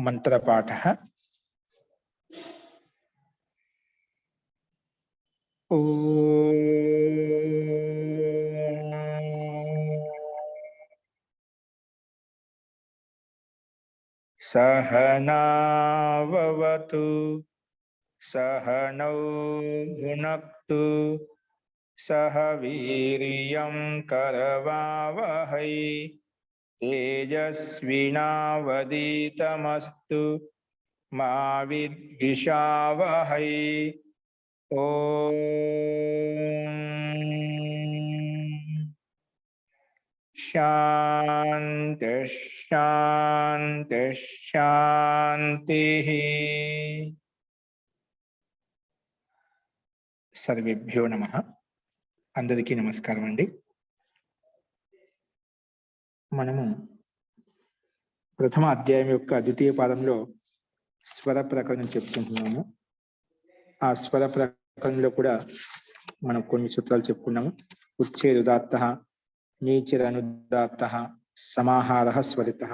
మంత్రపాఠः सहनाववतु सहनौ भुनक्तु सह वीर्यं करवावहै तेजस्विनावधीतमस्तु मा विद्विषावहै। ओम शांति शांति शांति। सर्वेभ्यो नमः। अंदरिकी नमस्कारम अंडी। మనము ప్రథమ అధ్యాయం యొక్క ద్వితీయ పాదంలో స్వర ప్రకరణం చెప్పుకుంటున్నాము. ఆ స్వర ప్రకరణంలో కూడా మనం కొన్ని సూత్రాలు చెప్పుకున్నాము. ఉచ్ఛేదుదాత్తః, నీచరనుదాత్తః, సమాహారః స్వరితః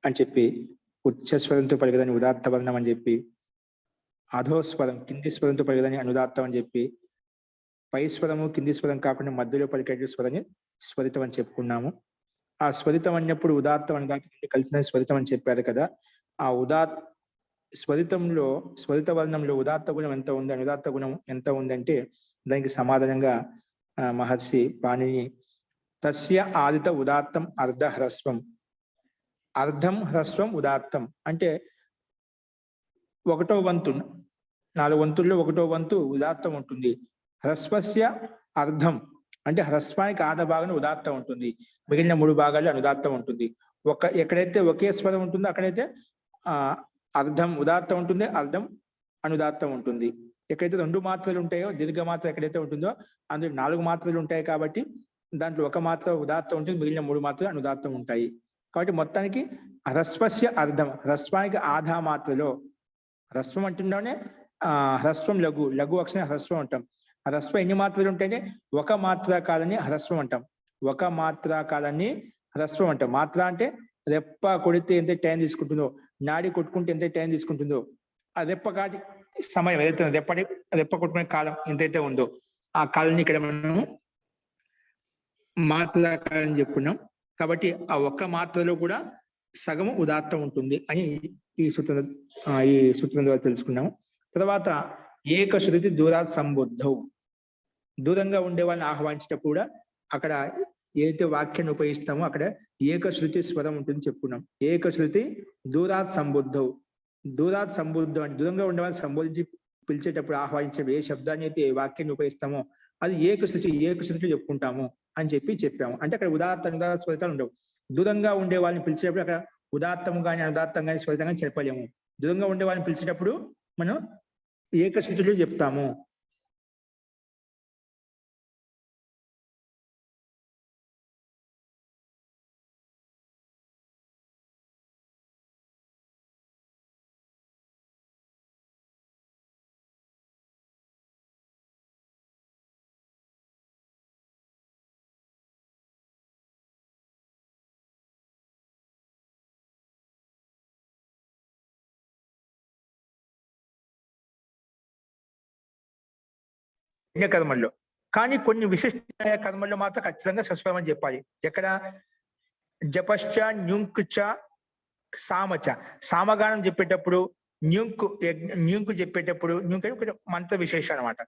అని చెప్పి ఉచ్చస్వరంతో పలికేదాన్ని ఉదాత్త వర్ణం అని చెప్పి, అధోస్వరం కింది స్వరంతో పలికేదాన్ని అనుదాత్తం అని చెప్పి, పై స్వరము కింది స్వరం కాకుండా మధ్యలో పలికే స్వరాన్ని స్వరితం అని చెప్పుకున్నాము. ఆ స్వరితం అన్నప్పుడు ఉదాత్తం అనుదాత్తం కలిసిన స్వరితం అని చెప్పారు కదా. ఆ స్వరితంలో స్వరిత వర్ణంలో ఉదాత్త గుణం ఎంత ఉంది, అనుదాత్త గుణం ఎంత ఉందంటే దానికి సమాధానంగా మహర్షి పాణిని తస్య ఆదిత ఉదాత్తం అర్ధ హ్రస్వం, అర్ధం హ్రస్వం ఉదాత్తం అంటే ఒకటో వంతు, 4 వంతుల్లో ఒకటో వంతు ఉదాత్తం ఉంటుంది. హ్రస్వస్య అర్ధం అంటే హ్రస్వానికి ఆధ భాగం ఉదాత్తం ఉంటుంది, మిగిలిన 3 భాగాలు అనుదాత్తం ఉంటుంది. ఎక్కడైతే ఒకే స్వరం ఉంటుందో అక్కడైతే అర్ధం ఉదాత్తం ఉంటుంది, అర్ధం అనుదాత్తం ఉంటుంది. ఎక్కడైతే 2 మాత్రలు ఉంటాయో, దీర్ఘ మాత్ర ఎక్కడైతే ఉంటుందో అందులో 4 మాత్రలు ఉంటాయి కాబట్టి దాంట్లో 1 మాత్ర ఉదాత్తం ఉంటుంది, మిగిలిన 3 మాత్రలు అనుదాత్తం ఉంటాయి. కాబట్టి మొత్తానికి హ్రస్వస్య అర్ధం, హ్రస్వానికి ఆధా మాత్రలో, హ్రస్వం అంటుండేనే హ్రస్వం లఘు, లఘు అక్షరం హ్రస్వం అంటాం. హ్రస్వం ఎన్ని మాత్రలు ఉంటాయంటే 1 మాత్రా కాలాన్ని హ్రస్వం అంటాం, 1 మాత్రా కాలాన్ని హ్రస్వం అంటాం. మాత్ర అంటే రెప్ప కొడితే ఎంత టైం తీసుకుంటుందో, నాడి కొట్టుకుంటే ఎంత టైం తీసుకుంటుందో, ఆ రెప్ప కాటి సమయం ఏదైతే రెప్ప కొట్టుకునే కాలం ఎంతైతే ఉందో ఆ కాలాన్ని ఇక్కడ మనం మాత్రా కాలం చెప్పుకున్నాం. కాబట్టి ఆ 1 మాత్రలో కూడా సగము ఉదాత్తం ఉంటుంది అని ఈ సూత్రం ద్వారా తెలుసుకున్నాము. తర్వాత ఏకశ్రుతి దూరాత్ సంబుద్ధౌ, దూరంగా ఉండే వాళ్ళని ఆహ్వానించేటప్పుడు కూడా అక్కడ ఏదైతే వాక్యాన్ని ఉపయోగిస్తామో అక్కడ ఏకశ్రుతి స్వరం ఉంటుంది చెప్పుకున్నాం. ఏకశ్రుతి దూరాత్ సంబుద్ధౌ, దూరాత్ సంబుద్ధం అంటే దూరంగా ఉండే వాళ్ళని సంబోధించి పిలిచేటప్పుడు ఆహ్వానించే ఏ శబ్దాన్ని అయితే ఏ వాక్యాన్ని ఉపయోగిస్తామో అది ఏకశ్రుతి చెప్పుకుంటాము అని చెప్పాము. అంటే అక్కడ ఉదాత్త అనుదాత్త స్వరితాలు ఉండవు. దూరంగా ఉండే వాళ్ళని పిలిచేటప్పుడు అక్కడ ఉదాత్తం కానీ అనుదాత్తం కానీ స్వరితం కానీ చెప్పలేము. దూరంగా ఉండే వాళ్ళని పిలిచేటప్పుడు మనం ఏకశ్రుతులు చెప్తాము. కర్మల్లో కానీ కొన్ని విశిష్ట కర్మల్లో మాత్రం ఖచ్చితంగా సస్వరం అని చెప్పాలి. ఎక్కడ జపశ్చ న్యుంకుచ సామచ, సామగానం చెప్పేటప్పుడు న్యూంకు చెప్పేటప్పుడు, న్యూంకు మంత్ర విశేషం అనమాట.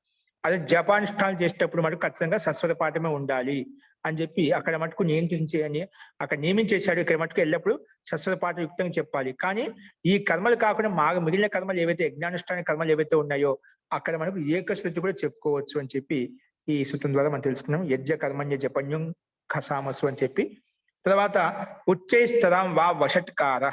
అదే జపానుష్ఠానం చేసేటప్పుడు మటుకు ఖచ్చితంగా సస్వర పాఠమే ఉండాలి అని చెప్పి అక్కడ మటుకు అక్కడ నియమించేశాడు. ఇక్కడ మటుకు ఎల్లప్పుడు సస్వర పాఠ యుక్తంగా చెప్పాలి. కానీ ఈ కర్మలు కాకుండా మిగిలిన కర్మలు ఏవైతే యజ్ఞానుష్ఠాన కర్మలు ఏవైతే ఉన్నాయో అక్కడ మనకు ఏకశ్రుతి కూడా చెప్పుకోవచ్చు అని చెప్పి ఈ సూత్రం ద్వారా మనం తెలుసుకున్నాం. యజ్ఞ కర్మణ్య జపన్యం ఖసామసు అని చెప్పి. తర్వాత ఉచ్చైస్తరాం వా వషట్కార,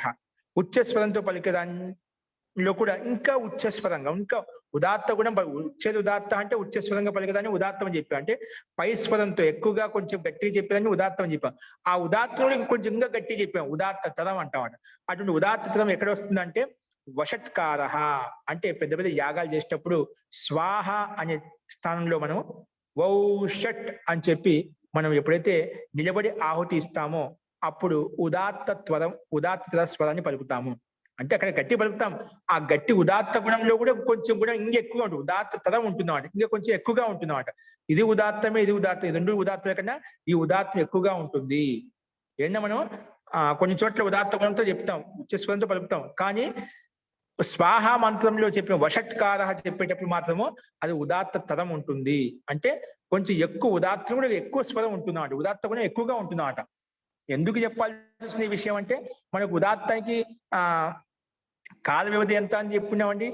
ఉచ్చస్వరంతో పలికేదానిలో కూడా ఇంకా ఉచ్చస్వరంగా, ఇంకా ఉదాత్త గుణం, ఉచ్చేది ఉదాత్త అంటే ఉచ్చస్వరంగా పలికేదాన్ని ఉదాత్తం అని చెప్పాం. అంటే పై స్వరంతో ఎక్కువగా కొంచెం గట్టిగా చెప్పేదాన్ని ఉదాత్తం అని చెప్పాం. ఆ ఉదాత్తంలో కొంచెం ఇంకా గట్టిగా చెప్పాం, ఉదాత్త తరం అంటామాట. అటువంటి ఉదాత్త తరం ఎక్కడ వస్తుందంటే వషట్కార అంటే పెద్ద పెద్ద యాగాలు చేసేటప్పుడు స్వాహ అనే స్థానంలో మనం వౌషట్ అని చెప్పి మనం ఎప్పుడైతే నిలబడి ఆహుతి ఇస్తామో అప్పుడు ఉదాత్త స్వరాన్ని పలుకుతాము. అంటే అక్కడ గట్టి పలుకుతాం. ఆ గట్టి ఉదాత్త గుణంలో కూడా కొంచెం కూడా ఇంకా ఎక్కువగా ఉంటుంది. ఉదాత్త తరం ఉంటుంది అన్నమాట, ఇంకా కొంచెం ఎక్కువగా ఉంటుంది అన్నమాట. ఇది ఉదాత్తమే, ఇది ఉదాత్తం, ఈ రెండు ఉదాత్తమే కన్నా ఈ ఉదాత్తం ఎక్కువగా ఉంటుంది. ఏంటంటే మనం కొన్ని చోట్ల ఉదాత్త గుణంతో చెప్తాం, ఉచ్చస్వరంతో పలుకుతాం. కానీ స్వాహ మంత్రంలో చెప్పిన వషట్కార చెప్పేటప్పుడు మాత్రము అది ఉదాత్త తరం ఉంటుంది. అంటే కొంచెం ఎక్కువ ఉదాత్తం కూడా ఎక్కువ స్వరం ఉంటున్నమాట, ఉదాత్త కూడా ఎక్కువగా ఉంటున్నమాట. ఎందుకు చెప్పాల్సిన ఈ విషయం అంటే మనకు ఉదాత్తానికి కాల వ్యవధి ఎంత అని చెప్పుకున్నామండి.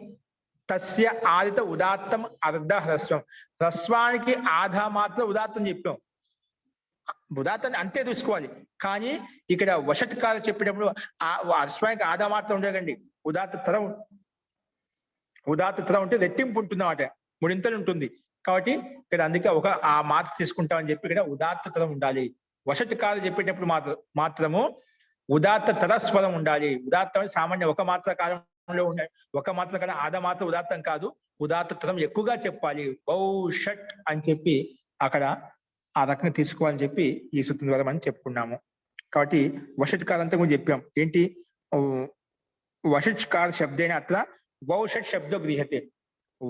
తస్య ఆదిత ఉదాత్తం అర్ధ హ్రస్వం. హ్రస్వానికి ఆధా మాత్రం ఉదాత్తం చెప్పాం. ఉదాత్తాన్ని అంతే చూసుకోవాలి. కానీ ఇక్కడ వషట్కార చెప్పేటప్పుడు హ్రస్వానికి ఆధా మాత్రం ఉండదండి, ఉదాత్త తరం ఉంటే రెట్టింపు ఉంటుంది అన్నమాట, మూడింతలు ఉంటుంది. కాబట్టి ఇక్కడ అందుకే ఆ మాత్ర తీసుకుంటామని చెప్పి ఇక్కడ ఉదాత్త తరం ఉండాలి. వషట్కార చెప్పేటప్పుడు మాత్రము ఉదాత్త తరస్వరం ఉండాలి. ఉదాత్తం సామాన్య ఒక మాత్ర కాలంలో ఉండాలి, ఒక మాత్ర కాలం ఆదా మాత్ర ఉదాత్తం కాదు, ఉదాత్త తరం ఎక్కువగా చెప్పాలి. షట్ అని చెప్పి అక్కడ ఆ రకంగా తీసుకోవాలని చెప్పి ఈ సూత్రం ద్వారా మనం చెప్పుకున్నాము. కాబట్టి వషట్కార అంతా కూడా చెప్పాం. ఏంటి వషట్కార శబ్దేన అత్ర వౌషట్ శబ్దో గృహ్యతే.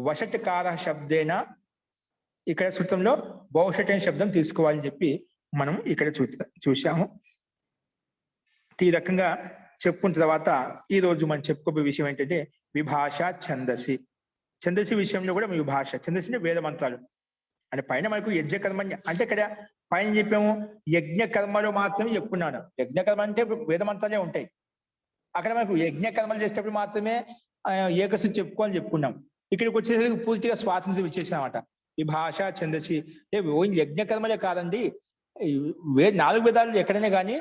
వషట్కార శబ్దేన ఇక్కడ సూత్రంలో వౌషట్ అనే శబ్దం తీసుకోవాలని చెప్పి మనం ఇక్కడ చూసాము. ఈ రకంగా చెప్పుకున్న తర్వాత ఈ రోజు మనం చెప్పుకోబోయే విషయం ఏంటంటే విభాష ఛందసి. ఛందసి విషయంలో కూడా విభాష. ఛందసి అంటే వేద మంత్రాలు. అంటే పైన మనకు యజ్ఞ కర్మ అంటే ఇక్కడ పైన చెప్పాము యజ్ఞ కర్మలో మాత్రమే చెప్పుకున్నాను. యజ్ఞ కర్మ అంటే వేద మంత్రాలే ఉంటాయి. అక్కడ మనకు యజ్ఞ కర్మలు చేసేటప్పుడు మాత్రమే ఏకశుద్ధి చెప్పుకోవాలని చెప్పుకున్నాం. ఇక్కడికి వచ్చేసరికి పూర్తిగా స్వాతంత్రం ఇచ్చేసామన్నమాట. విభాష ఛందసి యజ్ఞ కర్మలే కాదండి, 4 వేదాలు ఎక్కడైనా కానీ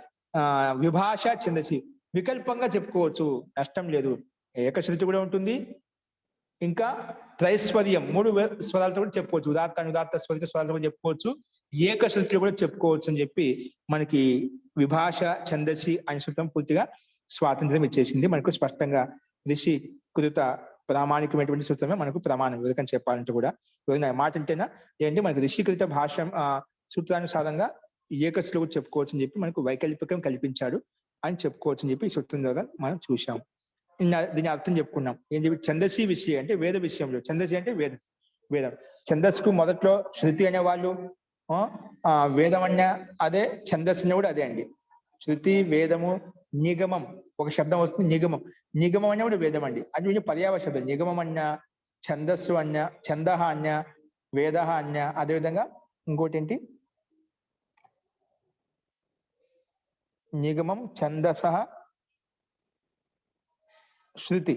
విభాష ఛందసి వికల్పంగా చెప్పుకోవచ్చు, నష్టం లేదు. ఏకశృతి కూడా ఉంటుంది, ఇంకా త్రైస్వర్యం 3 స్వరాలతో కూడా చెప్పుకోవచ్చు. ఉదాత్త అనుదాత్త స్వరిత స్వరాలతో కూడా చెప్పుకోవచ్చు, ఏకశృతిలో కూడా చెప్పుకోవచ్చు అని చెప్పి మనకి విభాష ఛందసి అనే సూత్రం పూర్తిగా స్వాతంత్రం ఇచ్చేసింది. మనకు స్పష్టంగా ఋషి కృత ప్రామాణికమైనటువంటి సూత్రమే మనకు ప్రమాణం. ఎందుకని చెప్పాలంటే కూడా మాట అంటేనా ఏంటి మనకు ఋషికృత భాష సూత్రానుసారంగా ఏకశృతిలో కూడా చెప్పుకోవచ్చు అని చెప్పి మనకు వైకల్పికం కల్పించాడు అని చెప్పుకోవచ్చు అని చెప్పి ఈ సూత్రం ద్వారా మనం చూసాం. దీని అర్థం చెప్పుకున్నాం. ఏం చెప్పి ఛందసి విషయం అంటే వేద విషయంలో. ఛందసి అంటే వేదం. ఛందస్సుకు మొదట్లో శృతి అనేవాళ్ళు, వేదం అన్న అదే, ఛందస్సు కూడా అదే అండి. శృతి, వేదము, నిగమం ఒక శబ్దం వస్తుంది, నిగమం అన్న కూడా వేదం అండి. అది పర్యావ శబ్దం. నిగమం అన్న, ఛందస్సు అన్న, ఛందహ అన్న, వేద అన్న. అదేవిధంగా ఇంకోటి ఏంటి నిగమం, ఛందస, శృతి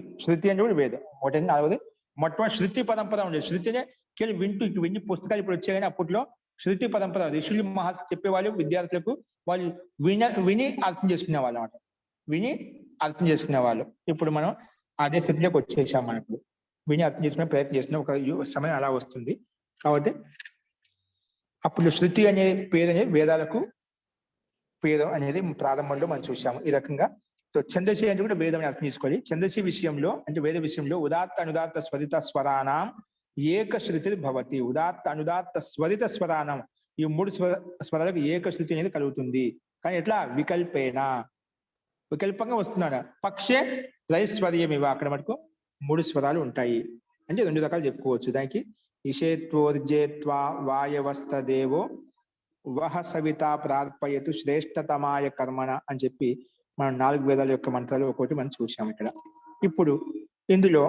అంటే కూడా వేదం. ఒకటి 4వది మొట్టమొదటి శృతి పరంపర ఉండేది. శృతినే కేవలం విని పుస్తకాలు ఇప్పుడు వచ్చాయి, కానీ అప్పట్లో శృతి పరంపర ఋషులు చెప్పేవాళ్ళు విద్యార్థులకు, వాళ్ళు విని అర్థం చేసుకునే వాళ్ళు అన్నమాట. విని అర్థం చేసుకునే వాళ్ళు. ఇప్పుడు మనం అదే స్థితిలోకి వచ్చేసాం. మనకు విని అర్థం చేసుకునే ప్రయత్నం చేసిన ఒక సమయం అలా వస్తుంది. కాబట్టి అప్పుడు శృతి అనే పేరు అనేది వేదాలకు పేరు అనేది ప్రారంభంలో మనం చూసాము. ఈ రకంగా ఛందసి అంటే కూడా వేదం అర్థం చేసుకోవాలి. ఛందసి విషయంలో అంటే వేద విషయంలో ఉదాత్త అనుదాత్త స్వరిత స్వరాణం ఏకశృతి భవతి. ఉదాత్త అనుదాత్త స్వరిత స్వరాణం ఈ 3 స్వరాలకు ఏకశృతి అనేది కలుగుతుంది. కానీ ఎట్లా వికల్పంగా వస్తున్నాడు. పక్షే త్రైస్వర్యం ఇవ అక్కడ మటుకు 3 స్వరాలు ఉంటాయి. అంటే 2 రకాలు చెప్పుకోవచ్చు. దానికి ఇషేత్వోర్జేత్వా వాయవస్థ దేవో వహ సవిత ప్రార్పయతు శ్రేష్టతమాయ కర్మణ అని చెప్పి మనం 4 వేదాల యొక్క మంత్రాలు ఒక్కొక్కటి మనం చూసాం ఇక్కడ. ఇప్పుడు ఇందులో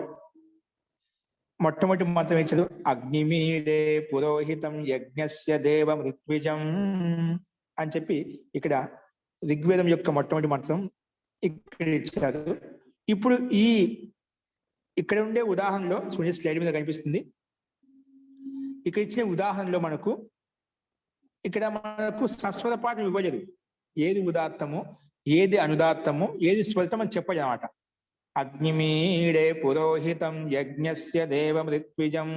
మొట్టమొదటి మంత్రం ఇచ్చాడు అగ్నిమీడే పురోహితం యజ్ఞస్య దేవం ఋత్విజం అని చెప్పి ఇక్కడ ఋగ్వేదం యొక్క మొట్టమొదటి మంత్రం ఇక్కడ ఇచ్చారు. ఇప్పుడు ఇక్కడ ఉండే ఉదాహరణలో చూడండి, స్లైడ్ మీద కనిపిస్తుంది. ఇక్కడ ఇచ్చిన ఉదాహరణలో మనకు సస్వర పాఠం ఇవ్వలేదు. ఏది ఉదాత్తము, ఏది అనుదాత్తము, ఏది స్వరితం అని చెప్పలేదు అన్నమాట. అగ్నిమీడే పురోహితం యజ్ఞస్య దేవం ఋత్విజం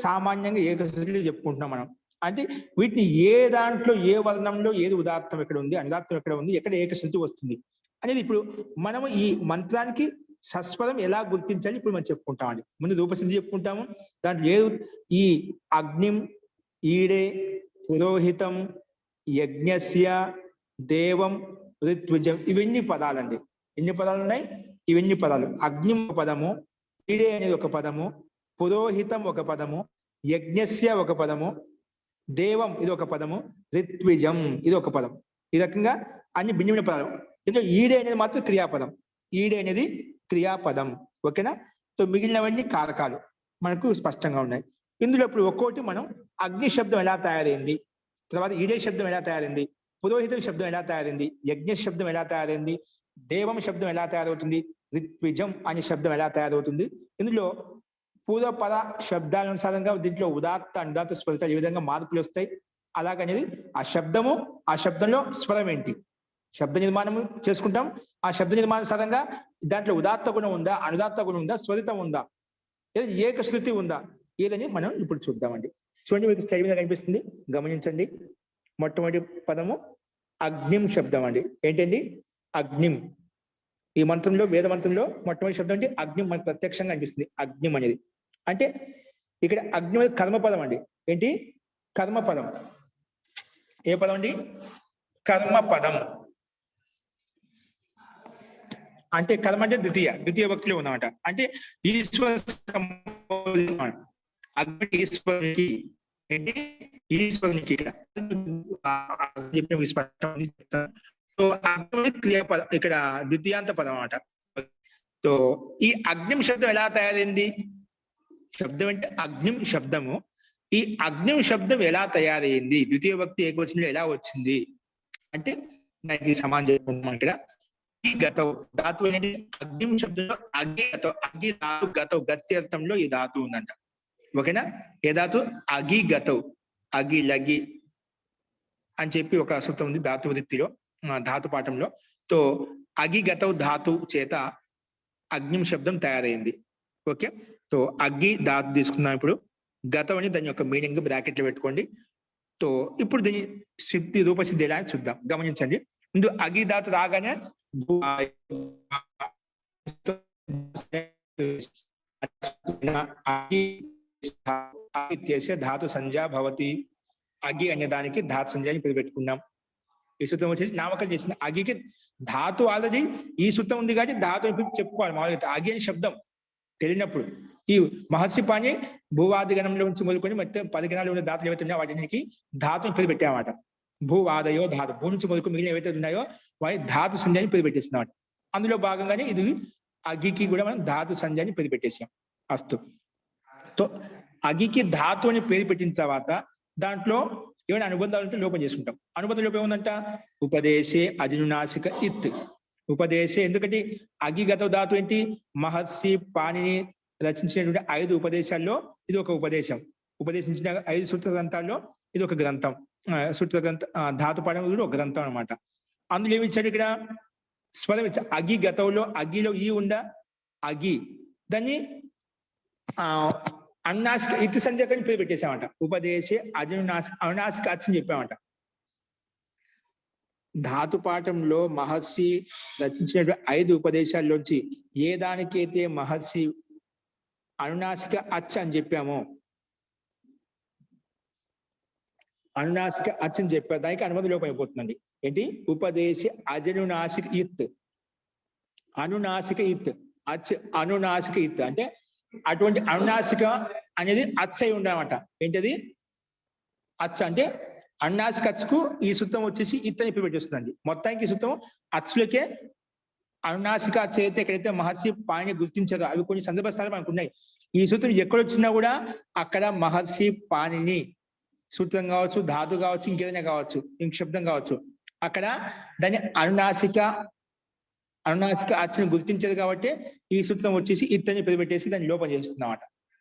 సామాన్యంగా ఏకశృతిలో చెప్పుకుంటున్నాం మనం. అంటే వీటిని ఏ దాంట్లో ఏ వర్ణంలో ఏది ఉదాత్తం ఎక్కడ ఉంది, అనుదాత్తం ఎక్కడ ఉంది, ఎక్కడ ఏకశృతి వస్తుంది అనేది ఇప్పుడు మనము ఈ మంత్రానికి సస్వరం ఎలా గుర్తించాలి ఇప్పుడు మనం చెప్పుకుంటామండి. ముందు రూపసిద్ధి చెప్పుకుంటాము. దాంట్లో ఈ అగ్నిం, ఈడే, పురోహితం, యజ్ఞస్య, దేవం, ఋత్విజం ఇవన్నీ పదాలండి. ఎన్ని పదాలు ఉన్నాయి? ఇవన్నీ పదాలు. అగ్నిం ఒక పదము, ఈడే అనేది ఒక పదము, పురోహితం ఒక పదము, యజ్ఞస్య ఒక పదము, దేవం ఇది ఒక పదము, ఋత్విజం ఇది ఒక పదం. ఈ రకంగా అన్ని భిన్న భిన్న పదాలు. ఇందులో ఈడే అనేది మాత్రం క్రియాపదం. ఈడే అనేది క్రియాపదం. ఓకేనా? సో మిగిలినవన్నీ కారకాలు మనకు స్పష్టంగా ఉన్నాయి. ఇందులో ఇప్పుడు ఒక్కోటి మనం అగ్ని శబ్దం ఎలా తయారైంది, తర్వాత ఈడే శబ్దం ఎలా తయారైంది, పురోహితం శబ్దం ఎలా తయారైంది, యజ్ఞ శబ్దం ఎలా తయారైంది, దేవం శబ్దం ఎలా తయారవుతుంది, ఋత్విజం అనే శబ్దం ఎలా తయారవుతుంది, ఇందులో పూర్వపద శబ్దానుసారంగా దీంట్లో ఉదాత్త అనుదాత్త స్వరితాలు ఏ విధంగా మార్పులు వస్తాయి, అలాగనేది ఆ శబ్దము, ఆ శబ్దంలో స్వరం ఏంటి, శబ్ద నిర్మాణం చేసుకుంటాం. ఆ శబ్ద నిర్మాణానుసారంగా దాంట్లో ఉదాత్త గుణం ఉందా, అనుదాత్త గుణం ఉందా, స్వరితం ఉందా, లేదా ఏక శృతి ఉందా, ఏదని మనం ఇప్పుడు చూద్దామండి. చూడండి, మీకు స్టడీ మీద కనిపిస్తుంది, గమనించండి. మొట్టమొదటి పదము అగ్నిం శబ్దం అండి. ఏంటండి? అగ్నిం. ఈ మంత్రంలో, వేద మంత్రంలో మొట్టమొదటి శబ్దం అంటే అగ్నిం మనకు ప్రత్యక్షంగా అనిపిస్తుంది. అగ్నిం అనేది అంటే ఇక్కడ అగ్ని అనేది కర్మపదం అండి. ఏంటి? కర్మపదం. ఏ పదం అండి? కర్మపదం. అంటే కర్మ అంటే ద్వితీయ భక్తిలో ఉన్నమాట. అంటే ఈశ్వర అగ్ని ఈశ్వరునికి, ఏంటి? ఈశ్వరునికి ఇక్కడ సో అగ్ని క్రియాపదం, ఇక్కడ ద్వితీయాంత పదం అన్నమాట. సో ఈ అగ్నిం శబ్దం ఎలా తయారైంది? శబ్దం అంటే అగ్నిం శబ్దము. ఈ అగ్నిం శబ్దం ఎలా తయారైంది, ద్వితీయ భక్తి ఏకవచనంలో ఎలా వచ్చింది అంటే దానికి సమానం చెప్పుకుంటున్నాం. ఇక్కడ ఈ గతవు ధాతువు అనేది అగ్నిం శబ్దంలో అగ్గి గతవు, అగ్గి ధాతు గతవు, గతి అర్థంలో ఈ ధాతువు ఉందంట. ఓకేనా? ఏ ధాతు? అగి గతవు, అగి లగి అని చెప్పి ఒక సూత్రం ఉంది ధాతు వృత్తిలో, ధాతు పాఠంలో. తో అగి గతవు ధాతు చేత అగ్నిం శబ్దం తయారైంది. ఓకే, తో అగ్గి ధాతు తీసుకున్నాం. ఇప్పుడు గతం అని దాని యొక్క మీనింగ్ బ్రాకెట్లో పెట్టుకోండి. తో ఇప్పుడు దీని సిద్ధి రూపసిద్ధి ఎలా చూద్దాం, గమనించండి. ముందు అగి ధాతు రాగానే ధాతు సంజ్ఞా భవతి. అగి అనే దానికి ధాతు సంజ్ఞాని పేరు పెట్టుకున్నాం. ఈ సూత్రం వచ్చేసి నామకం చేసిన అగికి ధాతు ఆల్రెడీ ఈ సూత్రం ఉంది కాబట్టి ధాతు చెప్పుకోవాలి. మామూలుగా అగి అని శబ్దం తెలియనప్పుడు ఈ మహర్షి పాణి భూవాది గణంలో నుంచి మొదలుకొని మొత్తం 10 గణాలు ఉన్న ధాతులు ఏవైతే ఉన్నాయో వాటికి ధాతుని పేరు పెట్టామన్నమాట. భూవాదయో ధాతు, భూ నుంచి మొదలుకొని మిగిలిన ఏవైతే ఉన్నాయో వాటి ధాతు సంజ్ఞాని పేరు పెట్టేస్తున్నాం. అందులో భాగంగానే ఇది అగికి కూడా మనం ధాతు సంజ్ఞాని పేరు పెట్టేసాం. అస్తు. తో అగికి ధాతు అని పేరు పెట్టిన తర్వాత దాంట్లో ఏమైనా అనుబంధాలు ఉంటే లోపం చేసుకుంటాం. అనుబంధ లోపం ఏముందంట? ఉపదేశే అజనునాసిక ఇత్. ఉపదేశే, ఎందుకంటే అగిగత ధాతు ఏంటి? మహర్షి పాణిని రచించినటువంటి 5 ఉపదేశాల్లో ఇది ఒక ఉపదేశం. ఉపదేశించిన 5 సూత్ర గ్రంథాల్లో ఇది ఒక గ్రంథం. సూత్ర గ్రంథ ధాతు పాఠం ఒక గ్రంథం అనమాట. అందులో ఏమి ఇచ్చాడు? ఇక్కడ స్వరం ఇచ్చా. అగి గతంలో అగిలో ఈ ఉందా? అగి, దాన్ని అన్నాసిక ఇతి సంధ్యకని పేరు పెట్టేసామంట. ఉపదేశే అనునాసిక అచ్చని చెప్పామంట. ధాతు పాఠంలో మహర్షి రచించిన 5 ఉపదేశాల్లోంచి ఏ దానికైతే మహర్షి అనునాసిక అచ్చ అని చెప్పామో, అనునాసిక అచ్చ అని చెప్పారు, దానికి అనుమతి లోపం అయిపోతుందండి. ఏంటి? ఉపదేశ అజనునాసిక ఇత్. అనునాసిక ఇత్, అచ్చ అనునాసిక ఇత్ అంటే అటువంటి అనునాసిక అనేది అచ్చ అయి ఉండమాట. ఏంటది? అచ్చ అంటే అనునాసిక అచ్చుకు ఈ సూత్రం వచ్చేసి ఇత్ అని పెట్టేస్తుందండి. మొత్తానికి ఈ సూత్రం అచ్చులకే అనునాసిక అచ్చ అయితే ఎక్కడైతే మహర్షి పాణిని గుర్తించారో అవి కొన్ని సందర్భ స్థానాలు మనకు ఉన్నాయి. ఈ సూత్రం ఎక్కడొచ్చినా కూడా అక్కడ మహర్షి పాణిని సూత్రం కావచ్చు, ధాతు కావచ్చు, ఇంకేదైనా కావచ్చు, ఇంక శబ్దం కావచ్చు, అక్కడ దాన్ని అనునాసిక అచ్చని గుర్తించదు కాబట్టి ఈ సూత్రం వచ్చేసి ఇతని పేరు పెట్టేసి దాన్ని లోపం చేస్తున్నామాట.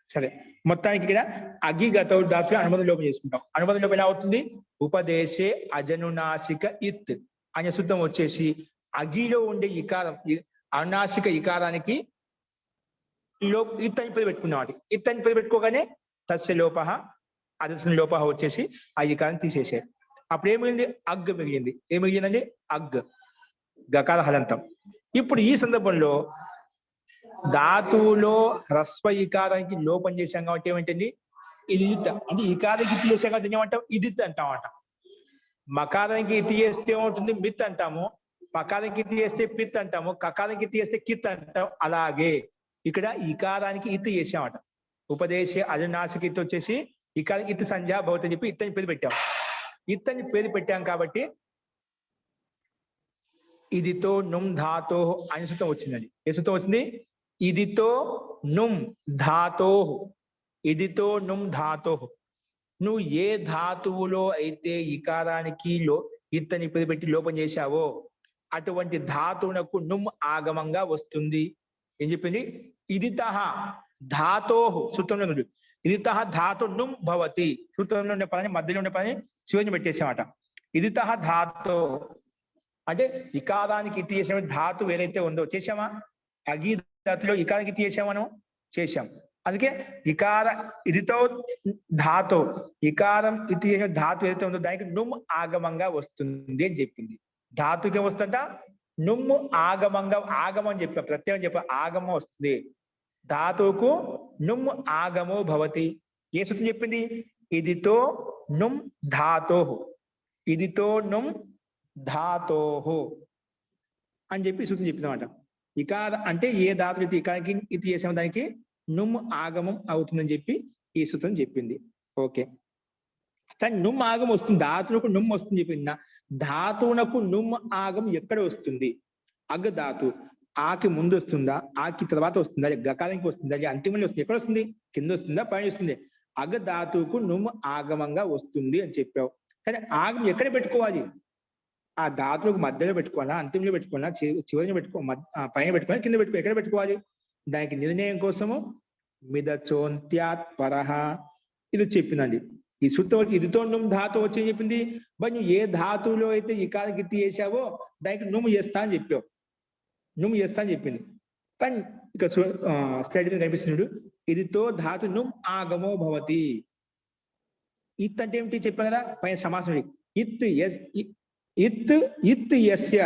సరే, మొత్తానికి ఇక్కడ అగి గతౌ ధాతులు అనుమతి లోపం చేసుకుంటాం. అనుమతి లోపం ఎలా అవుతుంది? ఉపదేశే అజనునాసిక ఇత్ అనే సూత్రం వచ్చేసి అగిలో ఉండే ఇకారం, అనునాసిక ఇకారానికి ఇతని పేరు పెట్టుకున్నమాట. ఇతని పేరు పెట్టుకోగానే తస్య లోప అదర్శన లోప వచ్చేసి ఆ ఇకారం తీసేసారు. అప్పుడు ఏం మిగిలింది? అగ్ మిగిలింది. ఏం మిగిలిందండి? అగ్, గకార హలంతం. ఇప్పుడు ఈ సందర్భంలో ధాతువులో హ్రస్వ ఇకారానికి లోపం చేశాం కాబట్టి ఏమంటుంది? ఇదిత్ అంటే ఇకారానికి ఇతి చేశాం కాబట్టి ఏమంటాం? ఇదిత్ అంటామట. మకారానికి ఇతి చేస్తే ఏమవుతుంది? మిత్ అంటాము. పకారం కిత్తి చేస్తే పిత్ అంటాము, కకారం కిత్తి చేస్తే కిత్ అంటాం. అలాగే ఇక్కడ ఇకారానికి ఇత్ చేసామట. ఉపదేశ అజనాసిక ఇత్ వచ్చేసి ఇకారానికి ఇత్ సంధ్యా భవతి అని చెప్పి ఇత్తని పేరు పెట్టాం. ఇత్తని పేరు పెట్టాం కాబట్టి ఇదితో నుమ్ ధాతో అని సూత్రం వచ్చిందండి. ఏ సూత్రం వచ్చింది? ఇదితో నుమ్ ధాతో, ఇదితో నుమ్ ధాతో. నువ్వు ఏ ధాతువులో అయితే ఇకారానికి ఇత్తని పేరు పెట్టి లోపం చేశావో అటువంటి ధాతువునకు నుమ్ ఆగమంగా వస్తుంది. ఏం చెప్పింది? ఇదితః ధాతో సూత్రంలో ఉంది. ఇదితః ధాతు నుమ్ భవతి. సూత్రంలో ఉండే పదాన్ని మధ్యలో ఉండే పదాన్ని చివరిని పెట్టేసామట. ఇదితః ధాతో అంటే ఇకారానికి ఇత్తి చేసిన ధాతు ఏదైతే ఉందో చేసామా? అగి ధాతులో ఇకారానికి ఇత్తి చేసాం మనం, చేశాం. అందుకే ఇకార ఇదితో ధాతు, ఇకారం ఇత్తి చేసిన ధాతు ఏదైతే ఉందో దానికి నుమ్ ఆగమంగా వస్తుంది అని చెప్పింది. ధాతుకి వస్తుంట నుమ్ము ఆగమంగా, ఆగమం చెప్పా, ప్రత్యేకం చెప్పా, ఆగమం వస్తుంది. ధాతువుకు నుమ్ ఆగమో భవతి. ఏ సూత్రం చెప్పింది? ఇదితో నుమ్ ధాతోహు, ఇదితో నుమ్ ధాతోహు అని చెప్పి సూత్రం చెప్పిందన్నమాట. ఇకార అంటే ఏ ధాతు అయితే ఇకారానికి ఇది చేసిన దానికి నుమ్ ఆగమం అవుతుందని చెప్పి ఈ సూత్రం చెప్పింది. ఓకే, కానీ నుమ్ ఆగం వస్తుంది, ధాతువుకు నుమ్ వస్తుంది చెప్పింది. ధాతువునకు నుమ్ ఆగం ఎక్కడ వస్తుంది? అగ్ ధాతు ఆకి ముందు వస్తుందా, ఆకి తర్వాత వస్తుందా, గకారానికి వస్తుందా, అంతిమంలో వస్తుంది? ఎక్కడ వస్తుంది? కింద వస్తుందా, పైన వస్తుంది? అగ్ ధాతువుకు నుమ్ ఆగమంగా వస్తుంది అని చెప్పావు. కానీ ఆగం ఎక్కడ పెట్టుకోవాలి? ఆ ధాతువుకు మధ్యలో పెట్టుకోవాలా, అంతిమంలో పెట్టుకోవాలా, చివరిని పైన పెట్టుకోవాలి, కింద పెట్టుకో, ఎక్కడ పెట్టుకోవాలి? దానికి నిర్ణయం కోసము మిదచోంత్యాత్ పరహ ఇది చెప్పిందండి. ఈ సూత్రం వచ్చి ఇదితో నుమ్ ధాతు వచ్చి చెప్పింది. బట్ నువ్వు ఏ ధాతువులో అయితే ఇకారానికి ఇత్తి చేసావో దానికి నుమ్ చేస్తా అని చెప్పావు, నుమ్ చేస్తా అని చెప్పింది. కానీ ఇక స్లైడ్ మీద కనిపిస్తున్నాడు, ఇదితో ధాతు నుమ్ ఆగమో భవతి. ఇత్ అంటే ఏమిటి చెప్పాను కదా, పైన సమాసం. ఇత్ ఇత్ ఇత్ యస్య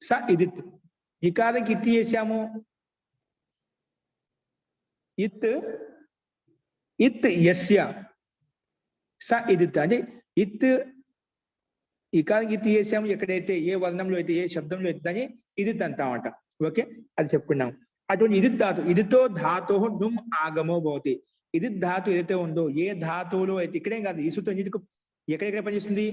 స ఇదిత్. ఇకారానికి ఇత్తి చేశాము, ఇత్ ఇత్ యస్య స ఇదిత్ అంటే ఇత్ ఇకారానికి ఇత్ చేసాము ఎక్కడైతే, ఏ వర్ణంలో అయితే, ఏ శబ్దంలో అయితే దాన్ని ఇదిత్ అంటామంట. ఓకే, అది చెప్పుకున్నాం. అటువంటి ఇదిత్ ధాతు, ఇదితో ధాతో నుమ్ ఆగమో భవతి. ఇదిత్ ధాతు ఏదైతే ఉందో, ఏ ధాతువులో అయితే, ఇక్కడేం కాదు, ఈ సూత్రం ఎక్కడెక్కడ పనిచేస్తుంది?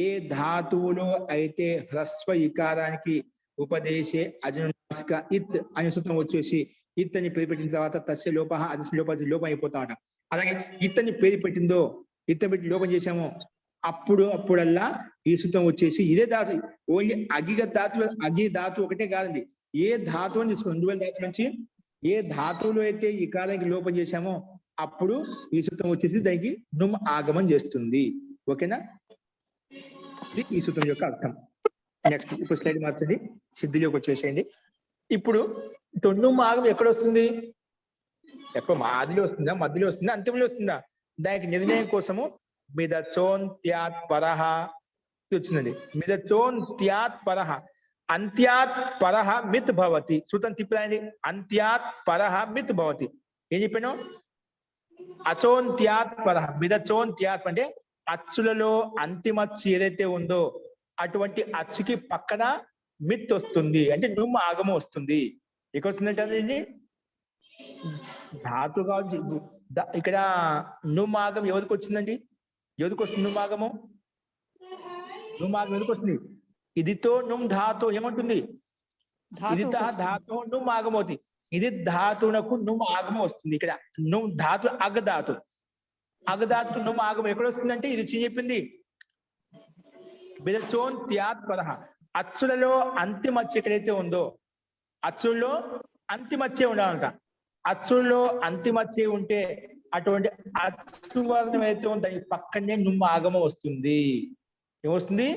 ఏ ధాతువులో అయితే హ్రస్వ ఇకారానికి ఉపదేశే అజనునాసిక ఇత్ అనే సూత్రం వచ్చేసి ఇత్ అని పేరు పెట్టిన తర్వాత తస్య లోప అదస్య లోపం అయిపోతామట. అలాగే ఇతని పేరు పెట్టిందో, ఇతని పెట్టి లోపం చేశామో అప్పుడల్లా ఈ సూత్రం వచ్చేసి ఇదే ధాతు. ఓన్లీ అగి ధాతు ఒకటే కాదండి, ఏ ధాతువు అని తీసుకోండి, 2000 ధాతు నుంచి ఏ ధాతువులో అయితే ఈ కాలానికి లోపం చేశామో అప్పుడు ఈ సూత్రం వచ్చేసి దానికి నుమ్ ఆగమం చేస్తుంది. ఓకేనా? ఇది ఈ సూత్రం యొక్క అర్థం. నెక్స్ట్ ఇప్పుడు స్లైడ్ మార్చండి, సిద్ధిలోకి వచ్చేసేయండి. ఇప్పుడు నుమ్ ఆగమం ఎక్కడ వస్తుంది? ఎక్కడ ఆదిలో వస్తుందా, మధ్యలో వస్తుందా, అంతిమంలో వస్తుందా? దానికి నిర్ణయం కోసము మిదచోంత్యాత్ పరహ వచ్చిందండి. మిదచోంత్యాత్ పరహ, అంత్యాత్ పరహ మిత్ భవతి. సూత్రం తిప్పిరాయండి. అంత్యాత్ పరహ మిత్ భవతి. ఏం చెప్పాను? అచోంత్యాత్ పరహ, మిదచోంత్యాత్ అంటే అచ్చులలో అంతిమచ్చు ఏదైతే ఉందో అటువంటి అచ్చుకి పక్కన మిత్ వస్తుంది, అంటే నుమ్ ఆగమం వస్తుంది. ఎక్కడ వస్తుందంటే ధాతు కావచ్చు. ఇక్కడ నుమ్ ఆగం ఎవరికి వచ్చిందండి? ఎవరికి వస్తుంది నుమ్ ఆగము? నుమ్ ఆగం ఎవరికి వస్తుంది? ఇదితో నుమ్ ధాతు ఏమంటుంది? ఇది ధాతు నుమ్ ఆగమవుతుంది. ఇది ధాతునకు నుమ్ ఆగమం వస్తుంది. ఇక్కడ నుమ్ ధాతు అగధాతు, అగధాతుకు నుమ్ ఆగమం ఎక్కడ వస్తుందంటే ఇది చెప్పింది మిదచోంత్యాత్ పరహ. అచ్చులలో అంతిమచ్చు ఎక్కడైతే ఉందో, అచ్చుల్లో అంతిమచ్చే ఉండాలంట. అచ్చుల్లో అంతిమచ్చే ఉంటే అటువంటి అచ్చు వర్ణం అయితే దాని పక్కనే నుమ్ ఆగమం వస్తుంది. ఏమొస్తుంది?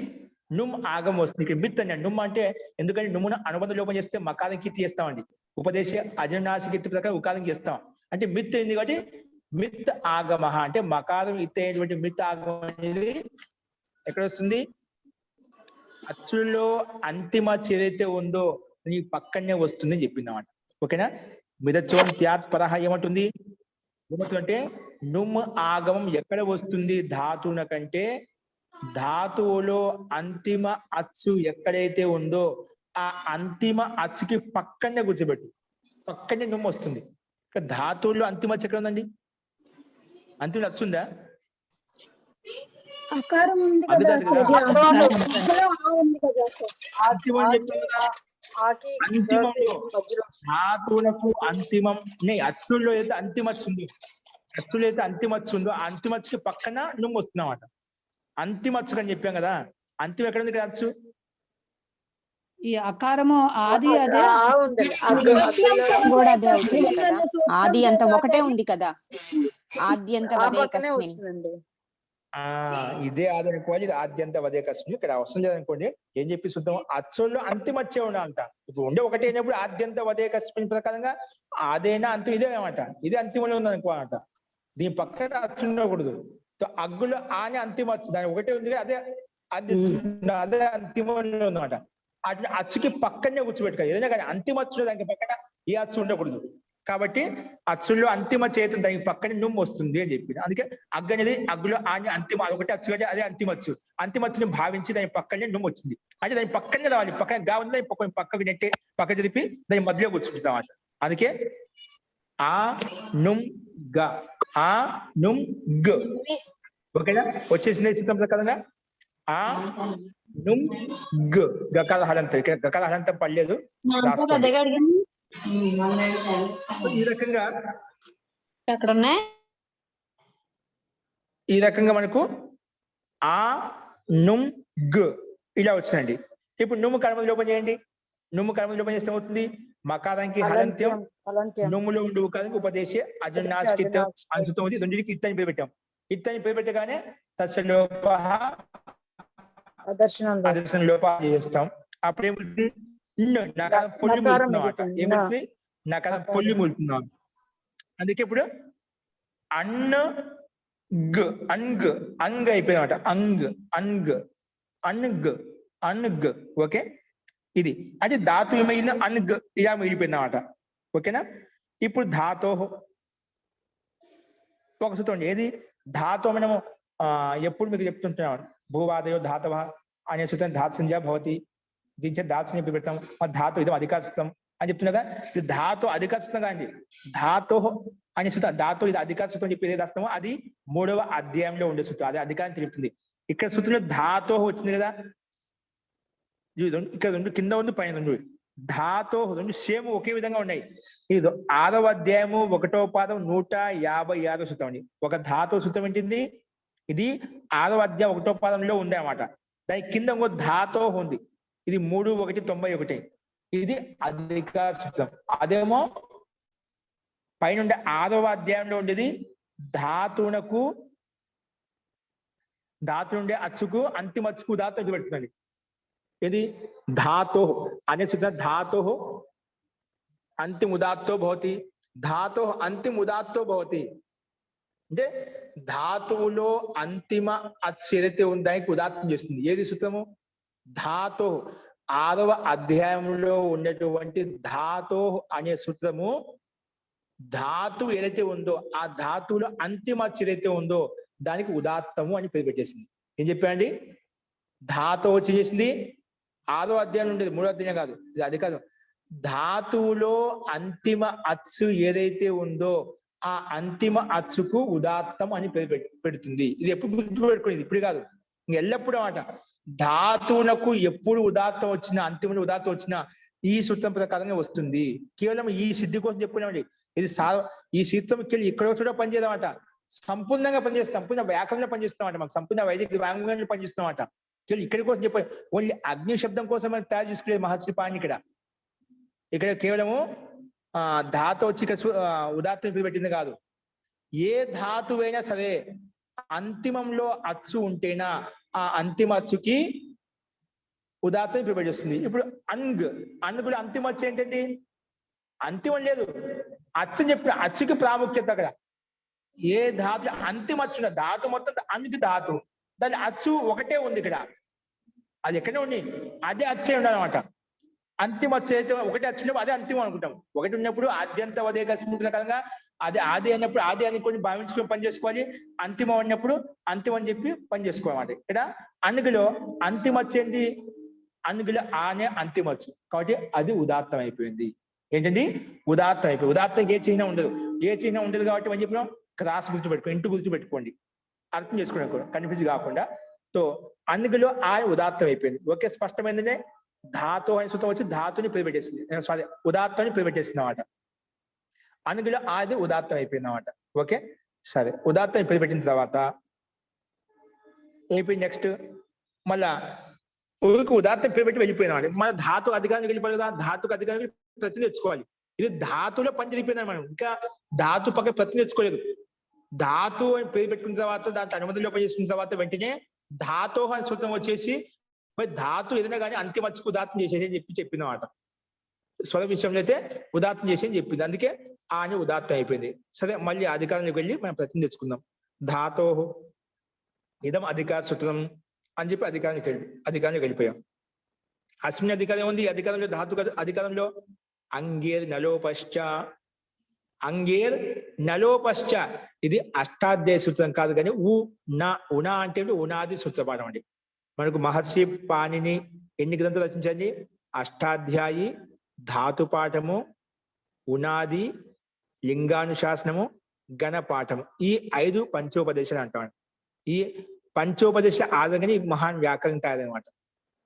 నుమ్ ఆగమం వస్తుంది. ఇక్కడ మిత్ అన్నాడు. నుమ్ అంటే ఎందుకంటే నుమ్మును అనుబంధ లోపం చేస్తే మకారానికి తీస్తామండి. ఉపదేశ అజనాసిక ప్రకారం ఉకారం చేస్తాం. అంటే మిత్ అయింది కాబట్టి మిత్ ఆగమ అంటే మకారం ఇత్తేటువంటి మిత్ ఆగమం అనేది ఎక్కడ వస్తుంది? అచ్చుల్లో అంతిమ ఏదైతే ఉందో నీ పక్కనే వస్తుంది అని చెప్పింది అన్నమాట. ఓకేనా? మిదచోంత్యాత్ పరహ ఏమంటుంది? ఏమంటుందంటే నుమ్ ఆగమం ఎక్కడ వస్తుంది ధాతువున కంటే? ధాతువులో అంతిమ అచ్చు ఎక్కడైతే ఉందో ఆ అంతిమ అచ్చుకి పక్కనే కూర్చోబెట్టు, పక్కనే నుమ్ము వస్తుంది. ధాతువులో అంతిమ అచ్చు ఎక్కడ ఉందండి? అంతిమ అచ్చు ఉందా? అకారం ఉంది కదా, అంతిమం చెప్పాను కదా, అంతిమంలో ధాతువులకు అంతిమం అచ్చుల్లో అయితే అంతిమ అచ్చు ఉంది, అచ్చులో అయితే అంతిమ అచ్చు ఉందో ఆ అంతిమ అచ్చుకి పక్కన నుమ్ము వస్తుంది అన్నమాట. అంతిమ అచ్చు అని చెప్పాం కదా, అంతిమ ఎక్కడ ఉంది కదా అచ్చు? ఈ అకారము ఆది అదే కూడా అదే అవుతుంది కదా, ఆది అంత ఒకటే ఉంది కదా, ఆద్యంత వదేకస్మిన్. ఇదే ఆది అనుకోవాలి, ఇది ఆద్యంత వదేకస్మిన్. ఇక్కడ అవసరం లేదనుకోండి, ఏం చెప్పి చూద్దాం, అచ్చుల్లో అంతిమచ్చే ఉండాలంట. ఇప్పుడు ఉండే ఒకటే అయినప్పుడు ఆద్యంత వదేకస్మిన్ ప్రకారంగా ఆదైనా అంతం ఇదే అనమాట, ఇది అంతిమంలో ఉంది అనుకోవాలంట. దీని పక్కన అచ్చు ఉండకూడదు. అగ్గులో ఆనే అంతిమచ్చు, దాని ఒకటే ఉంది, అదే అదే అంతిమంలో ఉందన్నమాట. అట్లా అచ్చుకి పక్కనే కూర్చోబెట్టుకోవాలి. ఏదైనా కానీ అంతిమ అచ్చులో దానికి పక్కన ఏ అచ్చు ఉండకూడదు. కాబట్టి అచ్చుల్లో అంతిమ చేతులు దానికి పక్కనే నుమ్ము వస్తుంది అని చెప్పి. అందుకే అగ్గు అనేది అగ్గులో ఆని అంతిమ, ఒకటి అచ్చు కంటే అదే అంతిమచ్చు. అంతిమచ్చుని భావించి దాని పక్కనే నుమ్ము వచ్చింది. అంటే దాని పక్కనే రావాలి, పక్కన గా ఉంది, దాని పక్కకి నెట్టి పక్క జరిపి దాని మధ్యలో కూర్చుంటుంది అన్నమాట. అందుకే ఆ నుమ్ గ, ఆ నుమ్ గ. ఓకేనా? వచ్చేసింది సిద్ధం ప్రకారంగా ఆ నుమ్ గ. గకాల హలంతం, ఇక్కడ గకాల హలంతం పడలేదు, రాసుకోండి. ఈ రకంగా మనకు ఆ నుమ్ గ ఇలా వచ్చిందండి. ఇప్పుడు నుమ్ము కర్మలు లోపం చేయండి. నుమ్ము కర్మలు లోపం చేస్తే అవుతుంది మకారానికి హలంత్యం, నుమ్ములో ఉండి ఉకారానికి ఉపదేశే అజునాస్కిత్యం అనుసృతం ఉంది. రెండింటికి ఇత్తని పేరు పెట్టాం. ఇత్తని పేరు పెట్టగానే తస్య లోప అదర్శన లోపాలు చేస్తాం. అప్పుడు ఏమిటి? నకారం పొల్లి మూలుతున్నాం. ఏమిటి? నకారం పొల్లి మూలుతున్నాం. అందుకే ఇప్పుడు అన్ గ, అంగ్ అంగ్ అయిపోయిందన్నమాట. అంగ్ అంగ్ అన్గ్ అన్గ్. ఓకే, ఇది అంటే ధాతు ఏమైంది? అన్గ్ ఇలా మిగిలిపోయింది అన్నమాట. ఓకేనా? ఇప్పుడు ధాతో ఒక సూత్రం. ఏది ధాతు? మనము ఎప్పుడు మీకు చెప్తుంటున్నాం, భూవాదయో ధాతవ అనే సూత్రం ధాతు సంజ్ఞ భవతి. దీని చేత ధాతు చెప్పి పెట్టాం. ధాతు ఇదం అధికార సూత్రం అని చెప్తున్నా. ఇది ధాతు అధికార సూత్రం కాండి. ధాతో అనే సూత్రం, ధాతు ఇది అధికార సూత్రం చెప్పి ఏది రాస్తామో అది 3వ అధ్యాయంలో ఉండే సూత్రం, అదే అధికారం తెలుపుతుంది. ఇక్కడ సూత్రంలో ధాతో వచ్చింది కదా, ఇక్కడ రెండు కింద ఉంది, పైన రెండు. ధాతో రెండు సేమ్ ఒకే విధంగా ఉన్నాయి. ఇది 6వ అధ్యాయము 1వ పాదం 156వ సూత్రం అండి. ఒక ధాతో సూత్రం ఏంటింది? ఇది 6వ అధ్యాయం 1వ పాదంలో ఉంది అన్నమాట. దాని కింద ఇంకో ధాతో ఉంది, ఇది 3:191. ఇది అధికార సూత్రం. అదేమో పైన 6వ అధ్యాయంలో ఉండేది ధాతునకు, ధాతు నుండే అచ్చుకు అంతిమ అచ్చుకు ధాతు పెడుతుంది. ఇది ధాతో అనే సూత్రం. ధాతో అంతిమ ఉదాత్తో భవతి, ధాతో అంతిమ ఉదాత్తో భవతి. అంటే ధాతువులో అంతిమ అచ్చు ఏదైతే ఉందో దానికి ఉదాత్తం చేస్తుంది. ఏది సూత్రము? ధాతో. 6వ అధ్యాయంలో ఉన్నటువంటి ధాతో అనే సూత్రము ధాతు ఏదైతే ఉందో ఆ ధాతువులో అంతిమ అచ్చు ఏదైతే ఉందో దానికి ఉదాత్తము అని పేరు పెట్టేసింది. ఏం చెప్పాండి? ధాతో వచ్చి చేసింది 6వ అధ్యాయం ఉండేది, 3వ అధ్యాయం కాదు, ఇది అది కాదు. ధాతువులో అంతిమ అచ్చు ఏదైతే ఉందో ఆ అంతిమ అచ్చుకు ఉదాత్తం అని పేరు పెడుతుంది. ఇది ఎప్పుడు గుర్తుపెట్టుకునేది, ఇప్పుడు కాదు, ఎల్లప్పుడూ అన్నమాట. ధాతువులకు ఎప్పుడు ఉదాత్తం వచ్చినా, అంతిమ ఉదాత్తం వచ్చినా ఈ సూత్రం ప్రకారంగా వస్తుంది. కేవలం ఈ సిద్ధి కోసం చెప్పుకున్నామండి. ఇది ఈ సూత్రం ఇక్కడ కూడా పనిచేయదన్నమాట. సంపూర్ణంగా పనిచేస్తాం, సంపూర్ణ వ్యాకరణంలో పనిచేస్తామంట, మాకు సంపూర్ణ వైదిక వ్యాకరణంలో పనిచేస్తామంట. ఇక్కడి కోసం చెప్పాలి, ఓన్లీ అగ్ని శబ్దం కోసం మనం తయారు చేసుకునే మహర్షి పాణి. ఇక్కడ కేవలము ధాతు వచ్చి ఉదాత్తం పెట్టింది కాదు. ఏ ధాతువైనా సరే అంతిమంలో అచ్చు ఉంటేనా ఆ అంతిమ అచ్చుకి ఉదాత్తం ప్రిపేర్ చేస్తుంది. ఇప్పుడు అన్గులో అంతిమ అచ్చు ఏంటండి? అంతిమం లేదు, అచ్చు చెప్పిన అచ్చుకి ప్రాముఖ్యత. అక్కడ ఏ ధాతు అంతిమ అచ్చు, ధాతు మొత్తం అందుకు ధాతు, దాని అచ్చు ఒకటే ఉంది ఇక్కడ, అది ఎక్కడే ఉంది, అదే అచ్చే ఉండాలన్నమాట. అంతిమ చేత ఒకటి వచ్చినప్పుడు అదే అంతిమం అనుకుంటాం. ఒకటి ఉన్నప్పుడు ఆద్యంత వదే కస్మిన్ ప్రకారంగా అది ఆది అన్నప్పుడు ఆది అనుకొని భావించుకొని పని చేసుకోవాలి. అంతిమం అన్నప్పుడు అంతిమం అని చెప్పి పని చేసుకోవాలి. ఇక్కడ అనుగులో అంతిమ వచ్చేది అనుగుల ఆనే అంతిమచ్చు కాబట్టి అది ఉదాత్తం అయిపోయింది. ఏంటండి ఉదాత్తం అయిపోయింది. ఉదాత్తం ఏ చిహ్నం ఉండదు. ఏ చిహ్నం ఉండదు కాబట్టి మనం చెప్పినాం క్రాస్ గుర్తు పెట్టుకోండి, ఇంటూ గుర్తు పెట్టుకోండి, అర్థం చేసుకోండి, కన్ఫ్యూజ్ కాకుండా. సో అనుగులో ఆ ఉదాత్తం అయిపోయింది. ఓకే, స్పష్టమైందనే. ధాతు అని సూత్రం వచ్చి ధాతుని పెరిపెట్టేసింది, సారీ ఉదాత్తాన్ని పెరిపెట్టేసింది అన్నమాట. అనుగులో అది ఉదాత్తం అయిపోయింది అన్నమాట. ఓకే సరే, ఉదాత్తం పెరిపెట్టిన తర్వాత అయిపోయింది. నెక్స్ట్ మళ్ళా ఊరికి ఉదాత్తం పెరిపెట్టి వెళ్ళిపోయినాడు. మన ధాతు అధికారానికి వెళ్ళిపోయి కదా, ధాతుకు అధికారానికి ప్రతి తెచ్చుకోవాలి. ఇది ధాతులో పని జరిగిపోయినా మనం ఇంకా ధాతు పక్కన ప్రతి తెచ్చుకోలేదు. ధాతు అని పేరు పెట్టుకున్న తర్వాత దాంట్లో అనుమతి లోపం చేసుకున్న తర్వాత వెంటనే ధాతోహ అని సూత్రం వచ్చేసి మరి ధాతు ఏదైనా కానీ అంతిమచ్చుకు ఉదాత్తం చేసేసి అని చెప్పిందన్నమాట. స్వర విషయంలో అయితే ఉదాత్తం చేసి అని చెప్పింది. అందుకే ఆ అని ఉదాత్తం అయిపోయింది. సరే, మళ్ళీ అధికారంలోకి వెళ్ళి మనం ప్రతి తెచ్చుకుందాం. ధాతోహు ఇదం అధికార సూత్రం అని చెప్పి అధికారానికి వెళ్ళిపోయాం. అస్మిన్ అధికారం ఉంది. అధికారంలో ధాతు అధికారంలో అంగేర్ నలోపశ్చ, అంగేర్ నలోపశ్చ ఇది అష్టాధ్యాయ సూత్రం కాదు కానీ ఉనా అంటే ఉనాది సూత్రపాఠం అండి. మనకు మహర్షి పాణిని ఎన్ని గ్రంథాలు రచించండి? అష్టాధ్యాయి, ధాతుపాఠము, ఉనాది, లింగానుశాసనము, గణపాఠము, ఈ 5 పంచోపదేశాలు అంటాం. ఈ పంచోపదేశ ఆధారంగానే మహాన్ వ్యాకరణ తయారనమాట.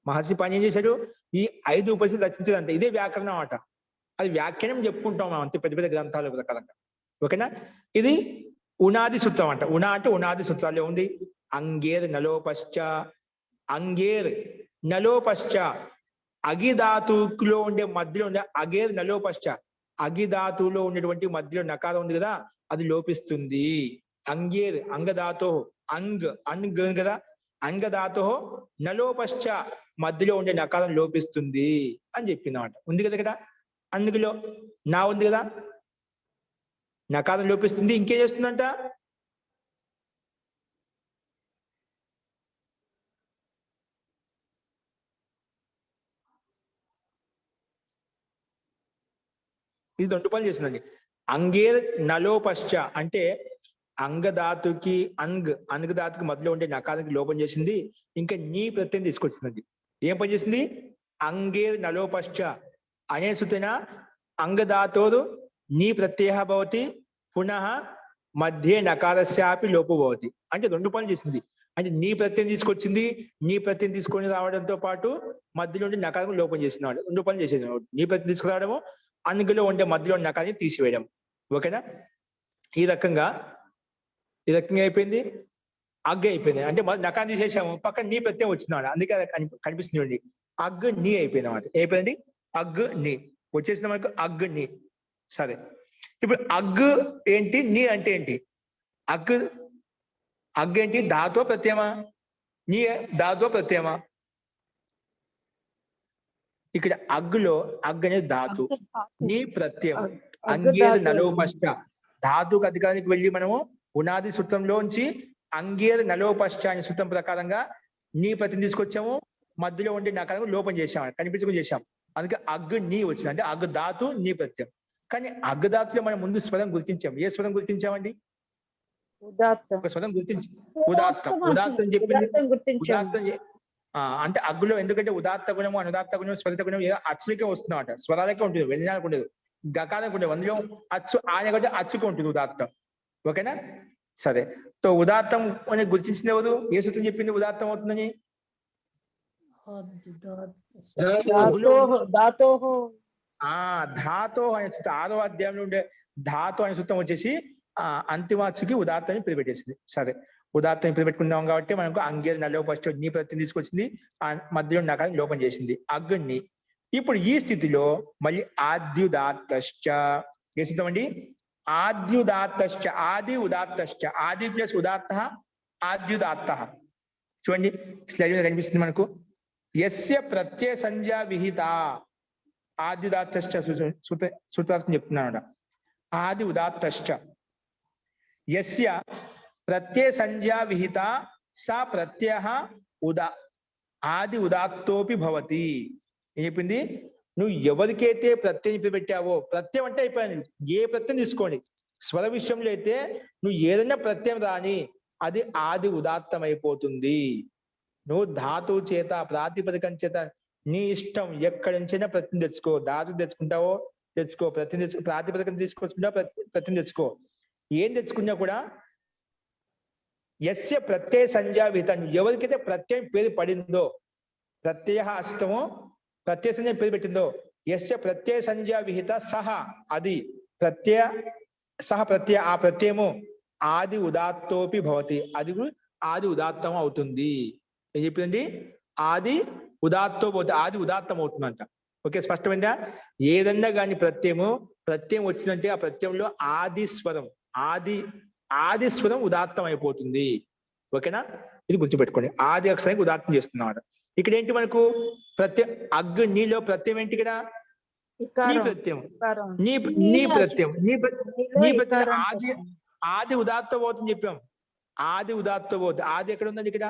మహర్షి పని ఏం చేశాడు? ఈ 5 ఉపనిషత్తులు రచించాడంటే ఇదే వ్యాకరణం అన్నమాట. అది వ్యాఖ్యానం చెప్పుకుంటాం మనం అంతే పెద్ద పెద్ద గ్రంథాల ప్రకారంగా. ఓకేనా? ఇది ఉనాది సూత్రం అంట. ఉనా అంటే ఉనాది సూత్రాల్లో ఉంది. అంగేర్ నలోపశ్చ, అంగేర్ నలోపశ్చ అగిధాతులో ఉండే మధ్యలో ఉండే అగేర్ నలోపశ్చ, అగిధాతులో ఉండేటువంటి మధ్యలో నకారం ఉంది కదా, అది లోపిస్తుంది. అంగేర్ అంగధాతో అంగ్ కదా, అంగధాతో నలోపశ్చ మధ్యలో ఉండే నకారం లోపిస్తుంది అని చెప్పిందన్నమాట. ఉంది కదా ఇక్కడ అందులో నా ఉంది కదా, నకారం లోపిస్తుంది. ఇంకేం చేస్తుందంట? ఇది 2 పనులు చేస్తుందండి. అంగేర్ నలోపశ్చ అంటే అంగధాతుకి అంగధాతుకి మధ్యలో ఉండే నకారానికి లోపం చేసింది. ఇంకా నీ ప్రత్యయం తీసుకొచ్చిందండి. ఏం పని చేసింది? అంగేర్ నలోపశ్చ అనే సూచన అంగధాతోరు నీ ప్రత్యయ భవతి పునః మధ్య నకారస్యాపి లోపు భవతి అంటే 2 పనులు చేసింది. అంటే నీ ప్రత్యయం తీసుకొచ్చింది, నీ ప్రత్యయం తీసుకొని రావడంతో పాటు మధ్యలో ఉండే నకారం లోపం చేసినాడు. 2 పనులు చేసేది. నీ ప్రత్యయం తీసుకురావడము, అనుగులో ఉండే మధ్యలో ఉన్న నకారాన్ని తీసివేయడం. ఓకేనా? ఈ రకంగా అయిపోయింది. అగ్గు అయిపోయింది. అంటే నకాన్ని తీసేసాము, పక్కన నీ ప్రత్యయం వచ్చినాడు, అందుకే కనిపిస్తుంది. అగ్గు నీ అయిపోయింది అన్నమాట. అయిపోయింది అగ్గు నీ వచ్చేసిన మనకు అగ్గు నీ. సరే, ఇప్పుడు అగ్గు ఏంటి, నీ అంటే ఏంటి? అగ్గు ఏంటి? ధాతువ ప్రత్యయమా? నీ ధాతువ ప్రత్యయమా? ఇక్కడ అగ్గులో అగ్గు అనేది ధాతు, నీ ప్రత్యయం. అంగేర్ నలోపశ్చ ధాతుకు అధికారానికి వెళ్ళి మనము ఉనాది సూత్రంలోంచి అంగేర్ నలోపశ్చ అనే సూత్రం ప్రకారంగా నీ ప్రత్యయం తీసుకొచ్చాము, మధ్యలో ఉండే నకారం లోపం చేశాము, కనిపించకుండా చేశాము. అందుకే అగ్గు నీ వచ్చింది. అంటే అగ్గు ధాతు, నీ ప్రత్యయం. కానీ అగ్గు ధాతులో మనం ముందు స్వరం గుర్తించాం. ఏ స్వరం గుర్తించామండి? స్వరం గుర్తించి ఉదాత్తం చెప్పింది. ఉదాత్తం అంటే అగ్గులో ఎందుకంటే ఉదాత్త గుణము, అనుదాత్త గుణము, స్వరిత గుణం ఏదో అచ్చులకే వస్తుందన్నమాట. స్వరాలకే ఉంటుంది, వ్యంజనాలకు ఉండదు, గకాలకు ఉండదు. అందులో అచ్చు ఆయన కంటే అచ్చుకు ఉంటుంది ఉదాత్తం. ఓకేనా? సరే, సో ఉదాత్తం అని గుర్తించింది ఎవరు? ఏ సూత్రం చెప్పింది ఉదాత్తం అవుతుందని? ధాతో అనే సూత్రం 6వ అధ్యాయంలో ఉండే ధాతు అనే సూత్రం వచ్చేసి అంతిమాచ్చుకి ఉదాత్తాన్ని పిలిపెట్టేసింది. సరే, ఉదాత్తం పిలిపెట్టుకున్నాం కాబట్టి మనకు అంగేర్ నలోపశ్చ నీ ప్రత్యయం తీసుకొచ్చింది, మధ్యలో నకారం లోపం చేసింది, అగ్గుని. ఇప్పుడు ఈ స్థితిలో మళ్ళీ ఆద్యుదాత్తశ్చ ఏ సూత్రం అండి? ఆద్యుదాత్తశ్చ, ఆది ఉదాత్తశ్చ, ఆది ప్లస్ ఉదాత్త ఆద్యుదాత్త. చూడండి స్లైడ్ మీద కనిపిస్తుంది మనకు. యస్య ప్రత్యయ సంజ్ఞా విహిత ఆద్యుదాత్తశ్చ సూత్రార్థం చెప్తున్నాడు. ఆది ఉదాత్తశ్చ యస్య ప్రత్యయ సంజ్ఞా విహిత స ప్రత్యయ ఆది ఉదాత్తోపి భవతి. ఏం చెప్పింది? నువ్వు ఎవరికైతే ప్రత్యయం పెట్టావో, ప్రత్యయం అంటే అయిపోయింది, ఏ ప్రత్యయం తీసుకోండి. స్వర విషయంలో అయితే నువ్వు ఏదైనా ప్రత్యయం రాని అది ఆది ఉదాత్తం అయిపోతుంది. నువ్వు ధాతువు చేత ప్రాతిపదికం చేత నీ ఇష్టం ఎక్కడి నుంచైనా ప్రత్యయం తెచ్చుకో. ధాతువు తెచ్చుకుంటావో తెచ్చుకో, ప్రత్యయం తెచ్చుకో, ప్రాతిపదికం తీసుకొచ్చుకుంటావు ప్రత్యయం తెచ్చుకో. ఏం తెచ్చుకున్నా కూడా యస్య ప్రత్యయ సంజ్ఞా విహితం, ఎవరికైతే ప్రత్యయం పేరు పడిందో, ప్రత్యయ అస్తమో ప్రత్యయ సంజ్ఞ పేరు పెట్టిందో, యస్య ప్రత్యయ సంజ్ఞా విహిత సహ, అది ప్రత్యయ సహ ప్రత్యయ, ఆ ప్రత్యయము ఆది ఉదాత్తోపి భవతి, అది ఆది ఉదాత్తం అవుతుంది. ఏం చెప్పింది? ఆది ఉదాత్తో పోతే ఆది ఉదాత్తం అవుతుందంట. ఓకే, స్పష్టమైందా? ఏదన్నా కానీ ప్రత్యయం వచ్చిందంటే ఆ ప్రత్యయంలో ఆది స్వరం ఉదాత్తం అయిపోతుంది. ఓకేనా? ఇది గుర్తుపెట్టుకోండి. ఆది అక్షరానికి ఉదాత్తం చేస్తున్నాడు. ఇక్కడ ఏంటి మనకు ప్రత్యయం నీలో ప్రత్యయం ఏంటి? ఇక్కడ నీ ప్రత్యయం, నీ ప్రత్యయం ఆది ఉదాత్త పోతుంది చెప్పాం. ఆది ఉదాత్త పోతుంది. ఆది ఎక్కడ ఉందండి? ఇక్కడ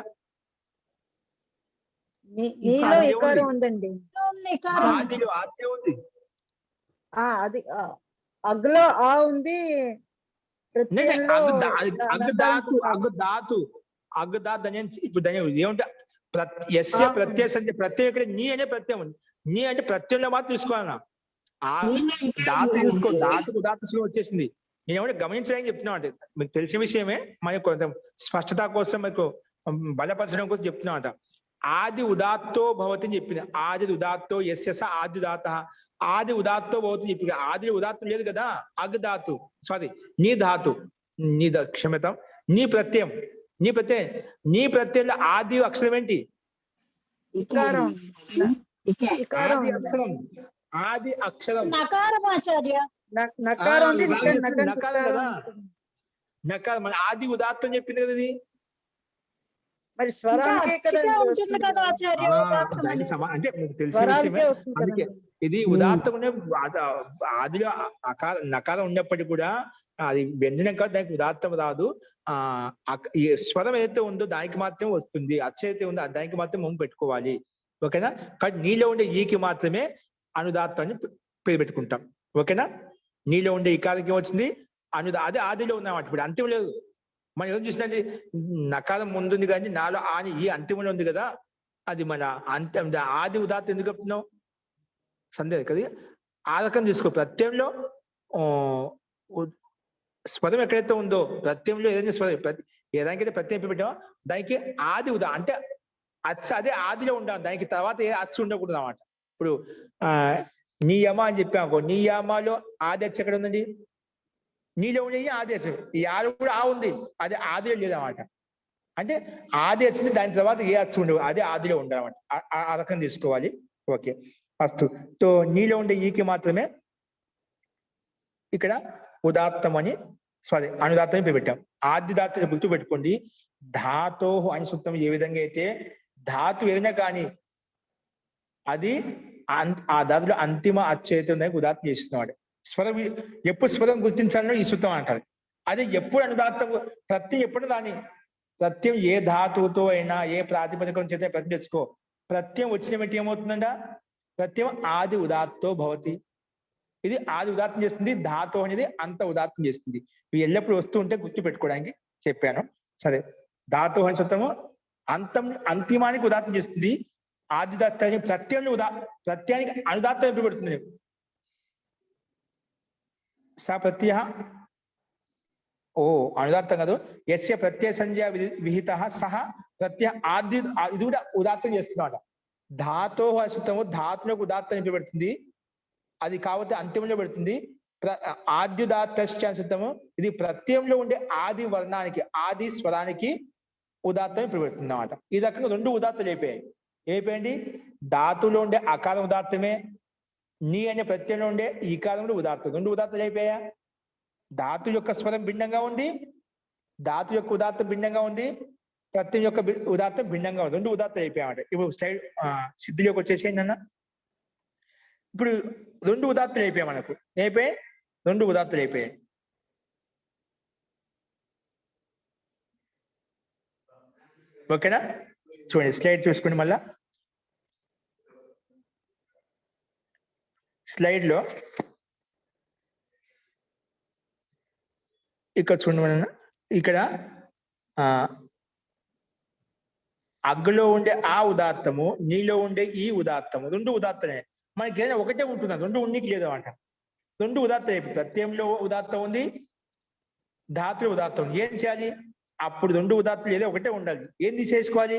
ఉందండి. ఆదిలో ఆది ఉంది. అది అగ్గులో ఆ ఉంది. ఇప్పుడు ఏమంటే యస్య ప్రత్యయ సంజ్ఞ, ప్రత్యయం ఇక్కడ నీ అనే ప్రత్యయం. నీ అంటే ప్రత్యయంలో మాత్రం తీసుకోవాలన్నా. ఆ ధాతు తీసుకో, ధాతుకు ఉదాత్తం వచ్చేసింది. నేనేమంటే గమనించడానికి చెప్తున్నాం. అంటే మీకు తెలిసిన విషయమే, మనకి కొంచెం స్పష్టత కోసం, మీకు బలపరచడం కోసం చెప్తున్నాం అంట. ఆది ఉదాత్తో భవతి అని చెప్పింది. ఆది ఉదాత్తో యస్య ఆది ఉదాత్త, ఆది ఉదాత్తో భవతి చెప్పింది. ఆది ఉదాత్తం లేదు కదా, అగ్ధాతు, సారీ నీ ధాతు, క్షమ్యతం, నీ ప్రత్యయం ప్రత్యయంలో ఆది అక్షరం ఏంటి? ఆది అక్షరం నకారం కదా. నకారం మన ఆది ఉదాత్తం చెప్పింది కదా. ఇది మరి స్వరానికే కదండి అంటే మీకు తెలిసిన విషయమే. అందుకే ఇది ఉదాత్తం ఆదిలో నకారం ఉన్నప్పటికీ కూడా అది వ్యంజనం కాదు, దానికి ఉదాత్తం రాదు. ఈ స్వరం ఏదైతే ఉందో దానికి మాత్రమే వస్తుంది. అచ్చ అయితే ఉందో దానికి మాత్రం మనం పెట్టుకోవాలి. ఓకేనా? కానీ నీలో ఉండే ఈకి మాత్రమే అనుదాత్తాన్ని పేరు పెట్టుకుంటాం. ఓకేనా? నీలో ఉండే ఈ కాలకి వచ్చింది అదే ఆదిలో ఉందన్నమాట. ఇప్పుడు అంతిమ లేదు. మనం ఏం చూసినట్టు నకారం ముందుంది కానీ నాలో ఆని ఈ అంతిమంలో ఉంది కదా, అది మన అంత్యం. ఆది ఉదాత్తం ఎందుకు చెప్తున్నావు? సందేహం కదా. ఆ రకం తీసుకో. ప్రత్యయంలో స్వరం ఎక్కడైతే ఉందో, ప్రత్యయంలో ఏదైనా స్వరం, ఏదానికైతే ప్రత్యయం పెట్టామో దానికి ఆది అంటే అచ్చ అదే ఆదిలో ఉండాలి. దానికి తర్వాత ఏ అచ్చు ఉండకూడదు అన్నమాట. ఇప్పుడు నియమ అని చెప్పాము. నియమాలో ఆది అచ్చు ఎక్కడ ఉందండి? నీలో ఉండే ఆది అచ్చు, ఈ ఆరు కూడా ఆ ఉంది, అదే ఆదిలో లేదన్నమాట. అంటే ఆది వచ్చింది, దాని తర్వాత ఏ అచ్చు ఉండవు, అదే ఆదిలో ఉండాలన్నమాట. ఆ రకం తీసుకోవాలి. ఓకే, ఫస్ట్ తో నీలో ఉండే ఈకి మాత్రమే ఇక్కడ ఉదాత్తం అని, సారీ అనుదాత్తం పెట్టాం. ఆది ధాతు గుర్తు పెట్టుకోండి. ధాతో అని సూత్రం ఏ విధంగా అయితే ధాతు ఏదైనా కానీ అది ఆ ధాతులో అంతిమ అచ్చయితే ఉదాత్తం చేస్తున్నాడు. స్వరం ఎప్పుడు స్వరం గుర్తించాలో ఈ సూత్రం అంటారు. అదే ఎప్పుడు అనుదాత్తం ప్రత్యయం ఎప్పుడు దాని ప్రత్యయం ఏ ధాతువుతో అయినా ఏ ప్రాతిపదికం చేత ప్రత్యయం తెచ్చుకో. ప్రత్యయం వచ్చిన బట్టి ఏమవుతుందంట? ప్రత్యయం ఆది ఉదాత్తో భవతి. ఇది ఆది ఉదాత్తం చేస్తుంది. ధాతు అనేది అంత ఉదాత్తం చేస్తుంది. ఇవి ఎల్లప్పుడు వస్తూ ఉంటే గుర్తు పెట్టుకోవడానికి చెప్పాను. సరే, ధాతు అని సూత్రము అంతిమానికి ఉదాత్తం చేస్తుంది. ఆది ఉదాత్తాన్ని ప్రత్యయంలో ప్రత్యయానికి అనుదాత్తం ఎప్పుడు పెడుతుంది? స ప్రత్యయ అనుదాత్తం కాదు. యస్య ప్రత్యయ సంజ్ఞా విహిత సహ ప్రత్యయ ఆది, ఇది కూడా ఉదాత్తం చేస్తున్నాడు. ధాతో సూత్రము ధాతులకు ఉదాత్తం ఎప్పుడు పెడుతుంది? అది కాబట్టి అంత్యంలో పెడుతుంది. ఆద్యుదాత్త సూత్రము ఇది ప్రత్యయంలో ఉండే ఆది వర్ణానికి, ఆది స్వరానికి ఉదాత్తం ఇప్పుడు పెడుతుంది అన్నమాట. ఈ రకంగా రెండు ఉదాత్తాలు అయిపోయాయి. ఏపోయండి? ధాతులో ఉండే అకారం ఉదాత్తమే, నీ అనే ప్రత్యయంలో ఉండే ఈ కాలంలో ఉదాత్తం, రెండు ఉదాత్తాలు అయిపోయా. ధాతు యొక్క స్వరం భిన్నంగా ఉంది, ధాతు యొక్క ఉదాత్తం భిన్నంగా ఉంది, ప్రత్యయం యొక్క ఉదాత్తం భిన్నంగా ఉంది. రెండు ఉదాత్తాలు అయిపోయాయన్నమాట. ఇప్పుడు సైడ్ సిద్ధిలోకి వచ్చేసేయండి అన్న. ఇప్పుడు రెండు ఉదాత్తాలు అయిపోయాయి మనకు. అయిపోయాయి, రెండు ఉదాత్తాలు అయిపోయాయి. ఓకేనా? చూడండి, స్లైడ్ చూసుకోండి మళ్ళా. స్లైడ్ లో ఇక్కడ చూడండి, ఇక్కడ అగ్గులో ఉండే ఆ ఉదాత్తము, నీలో ఉండే ఈ ఉదాత్తము, రెండు ఉదాత్తమే. మనకి ఏదైనా ఒకటే ఉంటుంది, రెండు ఉన్నికి లేదు అన్నమాట. రెండు ఉదాత్త, ప్రత్యయంలో ఉదాత్తం ఉంది, ధాతులో ఉదాత్తం ఉంది. ఏం చేయాలి? అప్పుడు రెండు ఉదాత్తులు ఏదో ఒకటే ఉండాలి. ఏం తీసేసుకోవాలి?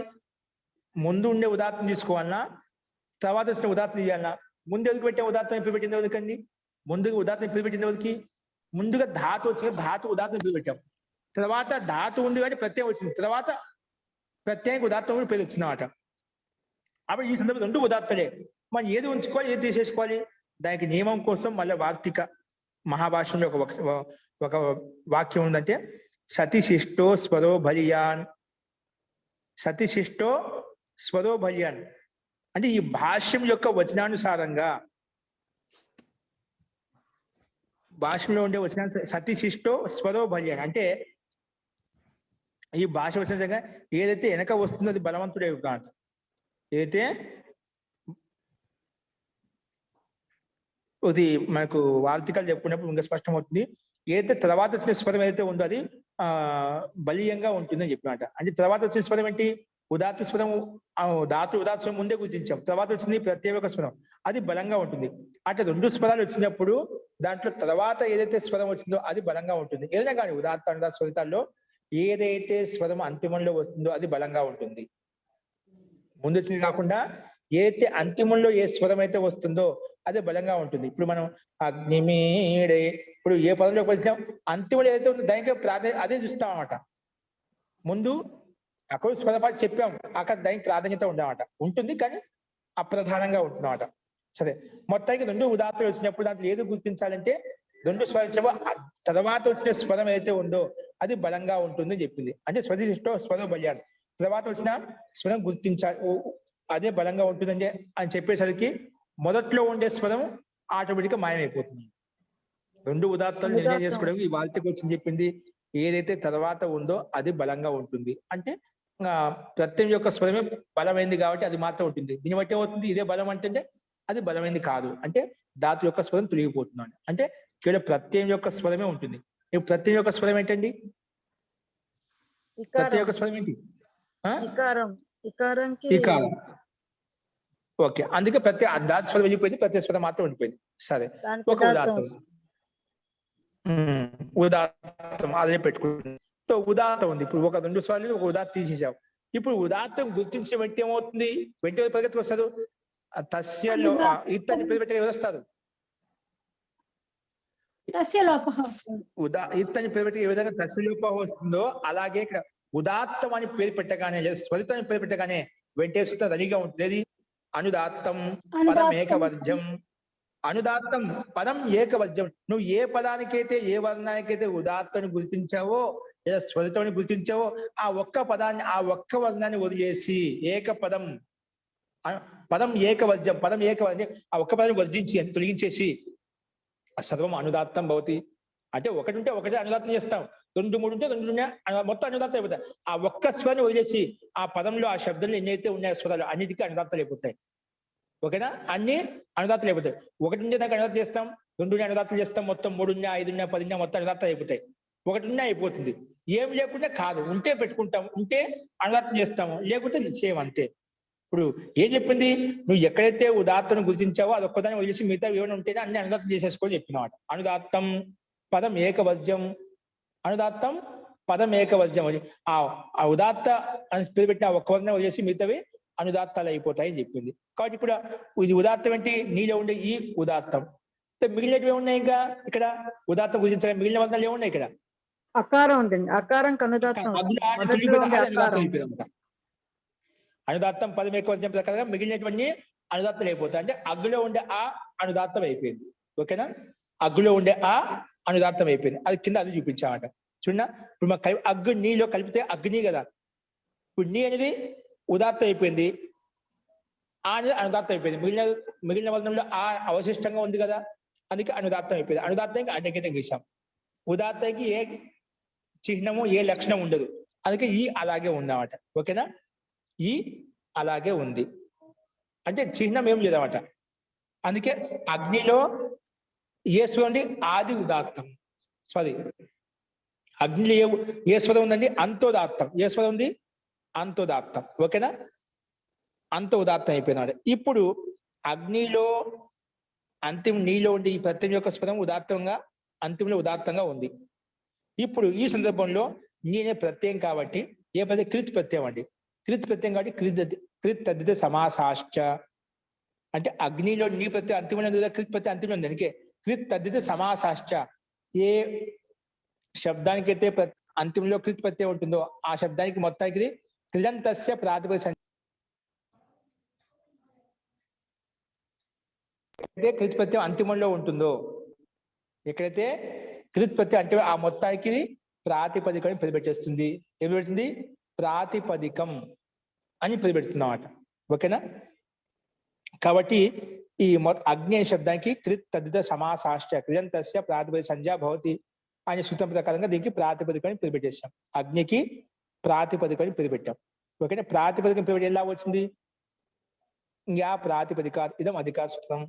ముందు ఉండే ఉదాత్తం తీసుకోవాలన్నా, తర్వాత వచ్చిన ఉదాత్తం తీయాలన్నా? ముందు ఎందుకు పెట్టే ఉదాత్తం ఎప్పుడు పెట్టింది ఎవరికండి? ముందుగా ఉదాత్తం ఎప్పుడు పెట్టింది ఎవరికి? ముందుగా ధాతు వచ్చింది, ధాతు ఉదాత్తం ఎప్పుడు పెట్టాం. తర్వాత ధాతు ఉంది కానీ ప్రత్యయం వచ్చింది, తర్వాత ప్రత్యేక ఉదాత్తం కూడా పేరు వచ్చిందన్నమాట. అప్పుడు ఈ సందర్భంలో రెండు ఉదాత్తలే. మనం ఏది ఉంచుకోవాలి, ఏది తీసేసుకోవాలి? దానికి నియమం కోసం మళ్ళీ వార్తిక మహాభాష్యంలో ఒక వాక్యం ఉందంటే, సతిశిష్టో స్వరో బలియాన్. సతిశిష్టో స్వరో బలియాన్ అంటే ఈ భాష్యం యొక్క వచనానుసారంగా, భాష్యంలో ఉండే వచనాన్ని సతిశిష్టో స్వరో బలియాన్ అంటే ఈ భాష వచనంగా ఏదైతే వెనక వస్తుందో అది బలవంతుడే కాదు. ఏదైతే ఇది మనకు వార్తికాలు చెప్పుకున్నప్పుడు ఇంకా స్పష్టమవుతుంది. ఏదైతే తర్వాత వచ్చిన స్వరం ఏదైతే ఉందో అది బలీయంగా ఉంటుందని చెప్పినమాట. అంటే తర్వాత వచ్చిన స్వరం ఏంటి? ఉదాత్త స్వరం, ధాతు ఉదాత్త స్వరం ముందే గుర్తించాం. తర్వాత వచ్చింది ప్రత్యేక స్వరం, అది బలంగా ఉంటుంది. అట్లా రెండు స్వరాలు వచ్చినప్పుడు దాంట్లో తర్వాత ఏదైతే స్వరం వచ్చిందో అది బలంగా ఉంటుంది. ఏదైనా కానీ ఉదాత్త అనుదాత్త స్వరితాల్లో ఏదైతే స్వరం అంతిమంలో వస్తుందో అది బలంగా ఉంటుంది. ముందు వచ్చింది కాకుండా ఏదైతే అంతిమంలో ఏ స్వరం అయితే వస్తుందో అదే బలంగా ఉంటుంది. ఇప్పుడు మనం అగ్నిమీడే, ఇప్పుడు ఏ పదంలోకి వచ్చినాం అంతిమంలో ఏదైతే ఉందో దానికి ప్రాధాన్యత అదే చూస్తాం అన్నమాట. ముందు అక్కడ స్వరపాటు చెప్పాం, అక్కడ దానికి ప్రాధాన్యత ఉండమాట ఉంటుంది, కానీ అప్రధానంగా ఉంటుందన్నమాట. సరే, మొత్తానికి రెండు ఉదాత్తలు వచ్చినప్పుడు దాంట్లో ఏది గుర్తించాలంటే రెండు స్వరం తర్వాత వచ్చిన స్వరం ఏదైతే ఉందో అది బలంగా ఉంటుంది చెప్పింది. అంటే స్వదిష్టో స్వరం బల్యాడు, తర్వాత వచ్చిన స్వరం గుర్తించాలి, అదే బలంగా ఉంటుందని అని చెప్పేసరికి మొదట్లో ఉండే స్వరం ఆటోమేటిక్ గా మాయమైపోతుంది. రెండు ఉదాత్తాలు నిర్ణయం చేసుకోవడానికి ఈ వార్తకు వచ్చింది చెప్పింది. ఏదైతే తర్వాత ఉందో అది బలంగా ఉంటుంది. అంటే ప్రత్యయం యొక్క స్వరమే బలమైంది కాబట్టి అది మాత్రం ఉంటుంది. దీన్ని బట్టి ఏమవుతుంది? ఇదే బలం అంటే అది బలమైంది కాదు, అంటే ధాతు యొక్క స్వరం తొలగిపోతున్నాడు. అంటే కేవలం ప్రత్యయం యొక్క స్వరమే ఉంటుంది. ఇప్పుడు ప్రత్యయం యొక్క స్వరం ఏంటండి? ప్రత్యయం యొక్క స్వరం ఏంటి? ఇకారం. ఓకే, అందుకే ప్రత్యేక ధాతు స్వరం వెళ్ళిపోయింది, ప్రత్యేక స్వరం మాత్రం ఉండిపోయింది. సరే, ఒక ఉదాత్తం అదే పెట్టుకుంటుంది. ఉదాత్తం ఉంది. ఇప్పుడు ఒక రెండు స్వరాలు ఒక ఉదాత్తం తీసేసాం. ఇప్పుడు ఉదాత్తం గుర్తించిన వెంటనే ఏమవుతుంది? వెంటనే పరిగెత్తుకు వస్తారు. తస్యలో ఇత్తని పెట్టే వస్తారు. ఇత్తని పేరు పెట్టి ఏ విధంగా తస్యలోప వస్తుందో అలాగే ఇక్కడ ఉదాత్తం అని పేరు పెట్టగానే లేదా స్వరితం అని పేరు పెట్టగానే వెంటనే సూత్రం రెడీగా ఉంటుంది. అనుదాత్తం పదం ఏకవర్జం. అనుదాత్తం పదం ఏకవర్జం. నువ్వు ఏ పదానికైతే ఏ వర్ణానికైతే ఉదాత్తాన్ని గుర్తించావో లేదా స్వరితాన్ని గుర్తించావో ఆ ఒక్క పదాన్ని ఆ ఒక్క వర్ణాన్ని వదిలేసి ఏక పదం పదం ఏకవర్జం ఆ ఒక్క పదాన్ని వర్జించి అని తొలగించేసి సర్వం అనుదాత్తం భవతి. అంటే ఒకటి ఉంటే ఒకటే అనుదాత్తం చేస్తాం, రెండు మూడు ఉంటే రెండు మొత్తం అనుదాత్తం అయిపోతాయి. ఆ ఒక్క స్వరాన్ని వదిలేసి ఆ పదంలో ఆ శబ్దంలో ఎన్నైతే ఉన్నాయో స్వరాలు అన్నిటికీ అనుదాత్తాలు అయిపోతాయి. ఓకేనా? అన్ని అనుదాత్తాలు అయిపోతాయి. ఒకటి ఉంటే దానికి అనుదాత్తం చేస్తాం, రెండు అనుదాత్తాలు చేస్తాం, మొత్తం 3 ఉన్నా 5 ఉన్నా 10 ఉన్నా మొత్తం అనుదాత్తాలు అయిపోతాయి. ఒకటి ఉన్నా అయిపోతుంది. ఏం లేకుండా కాదు, ఉంటే పెట్టుకుంటాం, ఉంటే అనుదాత్తం చేస్తాము, లేకుంటే చేయము, అంతే. ఇప్పుడు ఏం చెప్పింది? నువ్వు ఎక్కడైతే ఉదాత్తను గుర్తించావో అది ఒక్కదాన్ని వదిలేసి మిగతా ఏమైనా ఉంటేనే అన్ని అనుదాత్తం చేసేసుకోని చెప్పినమాట. అనుదాత్తం పదం ఏకవర్జం. అనుదాత్తం పదం ఏకవర్జం అని ఆ ఉదాత్త అని పేరు పెట్టిన ఒక్క వర్ణం వదిలేసి మిగతావి అనుదాత్తాలు అయిపోతాయి అని చెప్పింది. కాబట్టి ఇప్పుడు ఇది ఉదాత్తం ఏంటి? నీలో ఉండే ఈ ఉదాత్తం. మిగిలినవి ఏమున్నాయి? ఇంకా ఇక్కడ ఉదాత్తం గురించగా మిగిలిన వర్ణాలు ఏమున్నాయి? ఇక్కడ అకారం ఉందండి. అకారం అనుదాత్తం. అనుదాత్తం పదం ఏకవర్జం ప్రకారంగా మిగిలినటువంటి అనుదాత్తాలు అయిపోతాయి. అంటే అగ్గులో ఉండే ఆ అనుదాత్తం అయిపోయింది. ఓకేనా? అగ్గులో ఉండే ఆ అనుదాత్తం అయిపోయింది. అది కింద అది చూపించామట. చూడ, ఇప్పుడు మన అగ్గు నీలో కలిపితే అగ్ని కదా. ఇప్పుడు నీ అనేది ఉదాత్తం అయిపోయింది, ఆ అనేది అనుదాత్తం అయిపోయింది. మిగిలిన వర్ణంలో ఆ అవశిష్టంగా ఉంది కదా, అందుకే అనుదాత్తం అయిపోయింది. అనుదాత్తానికి అడ్డగీతం గీసాం. ఉదాత్తానికి ఏ చిహ్నము ఏ లక్షణం ఉండదు, అందుకే ఈ అలాగే ఉందన్నమాట. ఓకేనా? ఈ అలాగే ఉంది అంటే చిహ్నం ఏం లేదన్నమాట. అందుకే అగ్నిలో ఏ స్వరం ఉంది? ఆది ఉదాత్తం. సారీ, అగ్నిలో ఏ స్వరం ఉందండి? అంతోదాత్తం. ఏ స్వరం ఉంది? అంతోదాత్తం. ఓకేనా? అంత ఉదాత్తం అయిపోయినాడు. ఇప్పుడు అగ్నిలో అంతిమ నీలో ఉండి ఈ ప్రత్యయం యొక్క స్వరం ఉదాత్తంగా అంతిమంలో ఉదాత్తంగా ఉంది. ఇప్పుడు ఈ సందర్భంలో నేనే ప్రత్యయం కాబట్టి ఏ ప్రత్యయం? కృత్ ప్రత్యయం అండి. కృత్ ప్రత్యయం కాబట్టి కృత్ తద్దిత సమాసాశ్చ అంటే అగ్నిలో నీ ప్రత్యయం అంతిమంలో ఉంది కదా, కృత్ ప్రత్యయం అంతిమంలో ఉంది. అందుకే కృత్ తద్దిత సమాసాశ్చ ఏ శబ్దానికైతే అంతిమంలో కృత్ ప్రత్యయం ఉంటుందో ఆ శబ్దానికి మొత్తానికి కృదంతస్య ప్రాతిపదిక ఎక్కడైతే కృత్ ప్రత్యయం అంతిమంలో ఉంటుందో, ఎక్కడైతే కృత్ ప్రత్యయం అంటే ఆ మొత్తానికి ప్రాతిపదికం పెరిపెట్టేస్తుంది. ఏమి పెడుతుంది? ప్రాతిపదికం అని పెరిపెడుతున్నమాట. ఓకేనా? కాబట్టి ఈ అగ్ని అనే శబ్దానికి కృత్ తద్దిత సమాసాశ్చ కృదంతస్య ప్రాతిపదిక సంజ్ఞా భవతి అనే సూత్రం ప్రకారంగా దీనికి ప్రాతిపదికని పెరిపెట్టేసాం. అగ్నికి ప్రాతిపదికని పెరిపెట్టాం. ఓకేనా? ప్రాతిపదికం పెరిపెట్టి ఎలా వచ్చింది? ఇంకా ప్రాతిపదిక ఇదం అధికార సూత్రం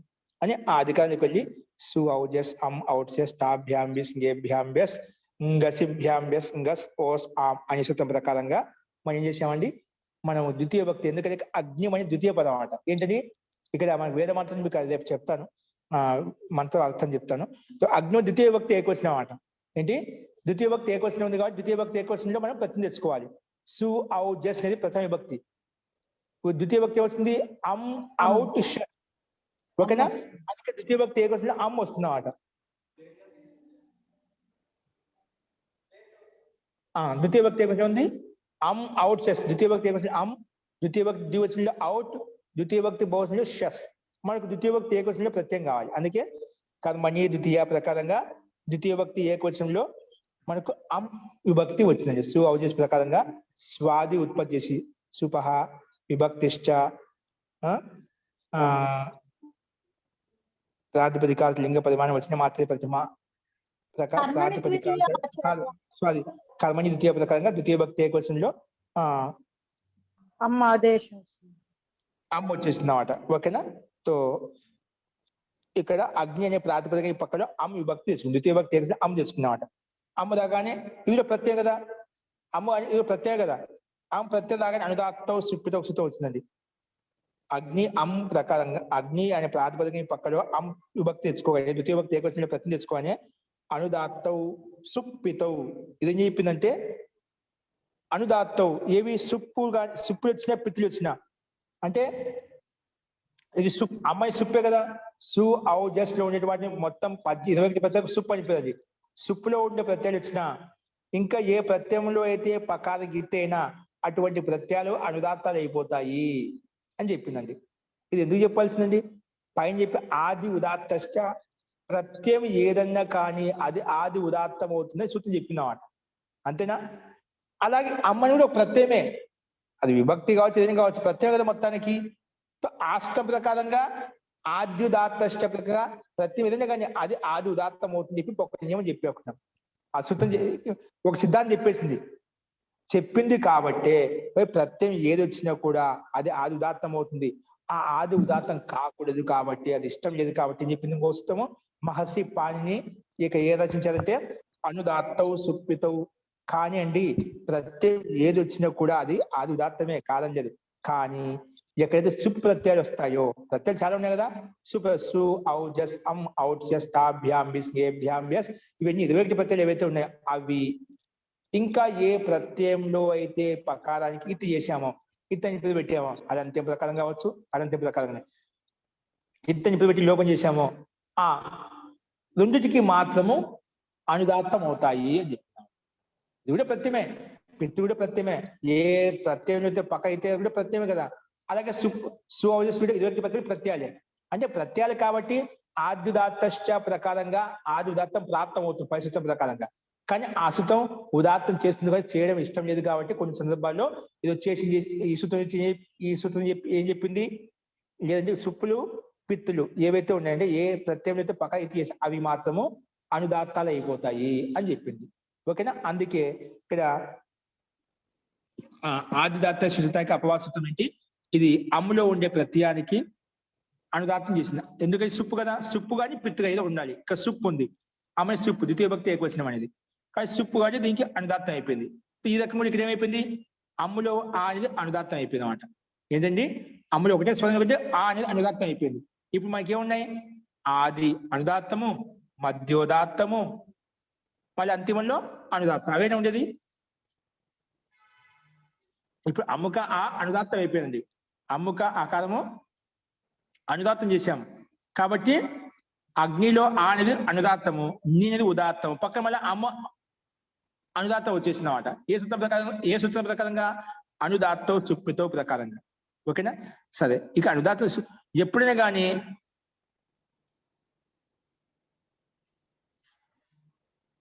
అని ఆ అధికారానికి వెళ్ళి సు ఔజస్ అమ్ ఔట్సెస్ టాభ్యాంబిస్ గేభ్యాంబెస్ గసిభ్యాంబెస్ గస్ ఓస్ ఆమ్ అనే సూత్రం ప్రకారంగా మనం ఏం చేసామండి? మనం ద్వితీయ భక్తి, ఎందుకంటే అగ్ని అనే ద్వితీయ పదం అన్నమాట. ఏంటది? ఇక్కడ మన వేద మంత్రం మీకు రేపు చెప్తాను, మంత్రం అర్థం చెప్తాను. సో అగ్ని ద్వితీయ భక్తి ఏకవచనం అన్నమాట. ఏంటి? ద్వితీయ భక్తి ఏకవచనం ఉంది కాబట్టి ద్వితీయ భక్తి ఏకవచనంలో మనం ప్రతిని తెచ్చుకోవాలి. సు ఔజస్ అనేది ప్రథమ విభక్తి. ద్వితీయ భక్తి వస్తుంది అమ్ అవుట్. ఓకేనా? అందుకే ద్వితీయ భక్తి ఏకవచనంలో అమ్ వస్తుంది అన్నమాట. ద్వితీయ భక్తి ఏకవచనం ఉంది అమ్ అవుట్ సెస్. ద్వితీయ భక్తి ఏకవచనం అమ్, ద్వితీయ భక్తి ద్వివచనంలో అవుట్, ద్వితీయ భక్తి బహువచనంలో షస్. మనకు ద్వితీయ భక్తి ఏకవచనంలో ప్రత్యయం కావాలి. అందుకే కర్మణి ద్వితీయ ప్రకారంగా ద్వితీయ భక్తి ఏకవచనంలో మనకు అమ్ విభక్తి వచ్చిందండి. సు ఔజస్ ప్రకారంగా స్వాది ఉత్పత్తి చేసి సుపహ విభక్తిశ్చ ప్రాతిపదికాంత లింగ పరిమాణం వచ్చిన మాత్రే ప్రతిమ ప్రాతిపదికాంత స్వాది కర్మణి ద్వితీయ ప్రకారంగా ద్వితీయ భక్తి ఏకవచనంలో అమ్మ ఆదేశం అమ్మ వచ్చేసింది అన్నమాట. ఓకేనా? సో ఇక్కడ అగ్ని అనే ప్రాతిపదిక ఈ పక్కలో అమ్మ విభక్తి తీసుకుంది. ద్వితీయ భక్తి ఏకవచనం అమ్మ తీసుకున్నమాట. అమ్మ రాగానే ఇది ప్రత్యయం కదా, అమ్మ ఇది ప్రత్యయం కదా. అమ్మ ప్రత్యయం రాగానే అనుదాత్తో సుప్పితో సుతో వచ్చిందండి. అగ్ని అమ్ ప్రకారంగా అగ్ని అనే ప్రాతిపదిక పక్కలో అమ్ విభక్తి తెచ్చుకోవాలి. ద్వితీయ భక్తి ఏకవచనంలో ప్రతి తెచ్చుకోవాలి. అనుదాత్తౌ సుప్పితౌ ఇది ఏం చెప్పిందంటే అనుదాత్తౌ ఏవి సుప్పుగా సుప్పులు వచ్చినా పిత్తులు వచ్చినా అంటే ఇది అమ్మాయి సుప్పే కదా. సు ఔ జస్ట్ లో ఉండేటి మొత్తం 20 ప్రత్యేక సుప్పు అని పేరు. సుప్పులో ఉండే ప్రత్యయాలు వచ్చినా ఇంకా ఏ ప్రత్యయంలో అయితే పకార గిట్టైనా అటువంటి ప్రత్యయాలు అనుదాత్తాలు అయిపోతాయి అని చెప్పిందండి. ఇది ఎందుకు చెప్పాల్సిందండి? పైన చెప్పి ఆది ఉదాత్తశ్చ ప్రత్యయం ఏదన్నా కానీ అది ఆది ఉదాత్తం అవుతుందని సూత్రం చెప్పినమాట. అంతేనా? అలాగే అమ్మని కూడా ప్రత్యయమే, అది విభక్తి కావచ్చు ఏదైనా కావచ్చు, ప్రత్యేక కదా మొత్తానికి. ఆస్తం ప్రకారంగా ఆద్యుదాత్తశ్చ ప్రకారంగా ప్రత్యయం ఏదైనా కానీ అది ఆది ఉదాత్తం అవుతుంది చెప్పి ఒక నియమం చెప్పి ఒకటి ఆ సూత్రం ఒక సిద్ధాంతం చెప్పేసింది. చెప్పింది కాబట్టే ప్రత్యయం ఏది వచ్చినా కూడా అది ఆది ఉదాత్తం అవుతుంది. ఆ ఆది ఉదాత్తం కాకూడదు కాబట్టి, అది ఇష్టం లేదు కాబట్టి అని చెప్పింది కోసము మహర్షి పాణిని ఇక ఏ రచించారంటే అనుదాత్తవు సుప్పితవు. కానీ అండి ప్రత్యయం ఏది వచ్చినా కూడా అది ఆది ఉదాత్తమే కాదని లేదు. కానీ ఎక్కడైతే సుప్ ప్రత్యయాలు వస్తాయో, ప్రత్యయాలు చాలా ఉన్నాయి కదా, సు ఔజస్ అమ్ ఔట్సెస్ టాభ్యాంబిస్ గేభ్యాంబియస్ ఇవన్నీ 21 ప్రత్యయాలు ఏవైతే ఉన్నాయో అవి ఇంకా ఏ ప్రత్యయంలో అయితే పకారానికి ఇటు చేసామో, ఇత్తని ఇప్పుడు పెట్టామో, అది అంత్యం ప్రకారం కావచ్చు, అనంత్యం ప్రకారంగానే ఇత్తని ఇప్పుడు పెట్టి లోపం చేశామో ఆ రెండిటికి మాత్రము అనుదాత్తం అవుతాయి అని చెప్తున్నాం. ఇది కూడా ప్రత్యమే, పిట్టు కూడా ప్రత్యమే. ఏ ప్రత్యయం అయితే పక్క అయితే కూడా ప్రత్యమే కదా. అలాగే సు ఔజస్ 21 ప్రత్యయం ప్రత్యయాలే. అంటే ప్రత్యయాలు కాబట్టి ఆద్యుదాత్తశ్చ ప్రకారంగా ఆది ఉదాత్తం ప్రాప్తం అవుతుంది పరిశుద్ధం ప్రకారంగా. కానీ ఆ సూత్రం ఉదాత్తం చేస్తుంది కానీ చేయడం ఇష్టం లేదు కాబట్టి కొన్ని సందర్భాల్లో ఇది వచ్చేసి ఈ సూత్రం ఏం చెప్పింది, లేదంటే సుప్పులు పిత్తులు ఏవైతే ఉన్నాయంటే ఏ ప్రత్యయం అయితే పక్క ఇది చేసి అవి మాత్రము అనుదాత్తాలు అయిపోతాయి అని చెప్పింది. ఓకేనా? అందుకే ఇక్కడ ఆదిదాత్త శుద్ధానికి అపవాసూత్రం ఏంటి, ఇది అమ్ములో ఉండే ప్రత్యయానికి అనుదాత్తం చేసింది. ఎందుకంటే సుప్పు కదా, సుప్పు కానీ పిత్తు ఏదో ఉండాలి. ఇక్కడ సుప్పు ఉంది, ఆమె సుప్పు ద్వితీయ భక్తి ఏకవచనం అనేది, కానీ సుప్పు కానీ దీనికి అనుదాత్తం అయిపోయింది. ఈ రకంగా ఇక్కడ ఏమైపోయింది, అమ్ములో ఆ అనేది అనుదాత్తం అయిపోయింది అనమాట. ఏంటండి, అమ్ములో ఒకటే స్వరం ఒకటే ఆ అనేది అనుదాత్తం అయిపోయింది. ఇప్పుడు మనకి ఏమున్నాయి, ఆది అనుదాత్తము, మధ్యోదాత్తము, మళ్ళీ అంతిమంలో అనుదాత్తం, అవేనా ఉండేది. ఇప్పుడు అమ్ముక ఆ అనుదాత్తం అయిపోయింది, అమ్ముక ఆకారము అనుదాత్తం చేశాము కాబట్టి అగ్నిలో ఆ అనేది అనుదాత్తము, నీ అనేది ఉదాత్తము, పక్కన మళ్ళీ అమ్మ అనుదాత్తం వచ్చేసింది అన్నమాట. ఏ సూత్రం ప్రకారంగా అనుదాత్తో సుప్పితో ప్రకారంగా. ఓకేనా, సరే. ఇక అనుదాత్త ఎప్పుడైనా కానీ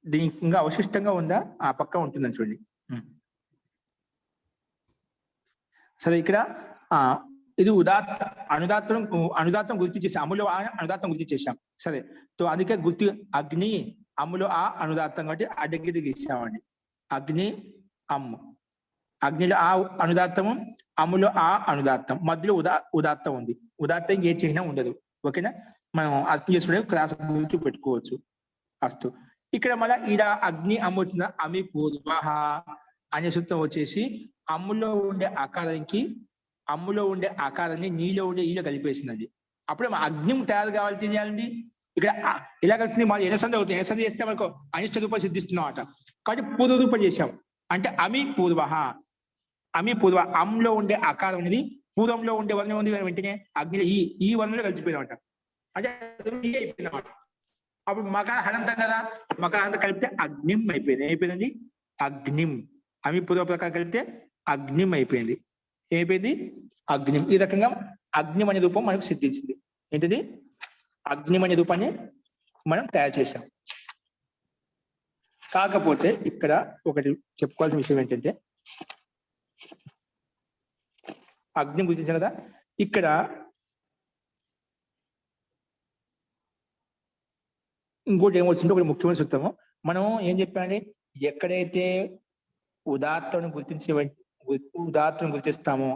దీనికి ఇంకా అవశిష్టంగా ఉందా, ఆ పక్క ఉంటుందని చూడండి. సరే, ఇక్కడ ఇది అనుదాత్తం గుర్తు చేసాం, అమ్ములో ఆ అనుదాత్తం గుర్తు చేసాం. సరే, తో అందుకే గుర్తు అగ్ని అమ్ములో ఆ అనుదాత్తం కాబట్టి అడ్డగిరి గీసామండి. అగ్ని అమ్ము, అగ్నిలో ఆ అనుదాత్తము, అమ్ములో ఆ అనుదాత్తం, మధ్యలో ఉదాత్తం ఉంది. ఉదాత్తం ఏ చిహ్నం ఉండదు. ఓకేనా, మనం అర్థం చేసుకునే క్లాస్ గుర్తు పెట్టుకోవచ్చు. అస్తు. ఇక్కడ మళ్ళీ ఇలా అగ్ని అమ్ము వచ్చిన అమి పూర్వ అనే సూత్రం వచ్చేసి అమ్ములో ఉండే ఆకారాన్ని నీలో ఉండే ఈలో కలిపేసింది. అప్పుడే అగ్ని తయారు కావాలి చేయాలండి. ఇక్కడ ఇలా కలిసింది మన ఎనసంధి అవుతుంది. ఎనసంధి చేస్తే మనకు అనిష్ట రూపం సిద్ధిస్తున్నాం అట. కాబట్టి పూర్వ రూపం చేశాం. అంటే అమి పూర్వ, అంలో ఉండే ఆకారం అనేది పూర్వంలో ఉండే వర్ణం ఉంది, వెంటనే అగ్ని ఈ వర్ణంలో కలిసిపోయినమాట. అంటే అయిపోయిందన్నమాట. అప్పుడు మకార హలంతం కదా, మకార హలంతం కలిపితే అగ్నిం అయిపోయింది. అయిపోయిందండి అగ్నిం. అమి పూర్వ ప్రకారం కలిపితే అగ్నిం అయిపోయింది. ఏమైపోయింది, అగ్నిం. ఈ రకంగా అగ్నిం అనే రూపం మనకు సిద్ధించింది. ఏంటిది, అగ్నిం అనే రూపాన్ని మనం తయారు చేసాం. కాకపోతే ఇక్కడ ఒకటి చెప్పుకోవాల్సిన విషయం ఏంటంటే, అగ్ని గుర్తించాం కదా, ఇక్కడ ఇంకోటి ఏమొచ్చిందో ఒకటి ముఖ్యమైన సూత్రము. మనం ఏం చెప్పామండి, ఎక్కడైతే ఉదాత్తను గుర్తిస్తామో,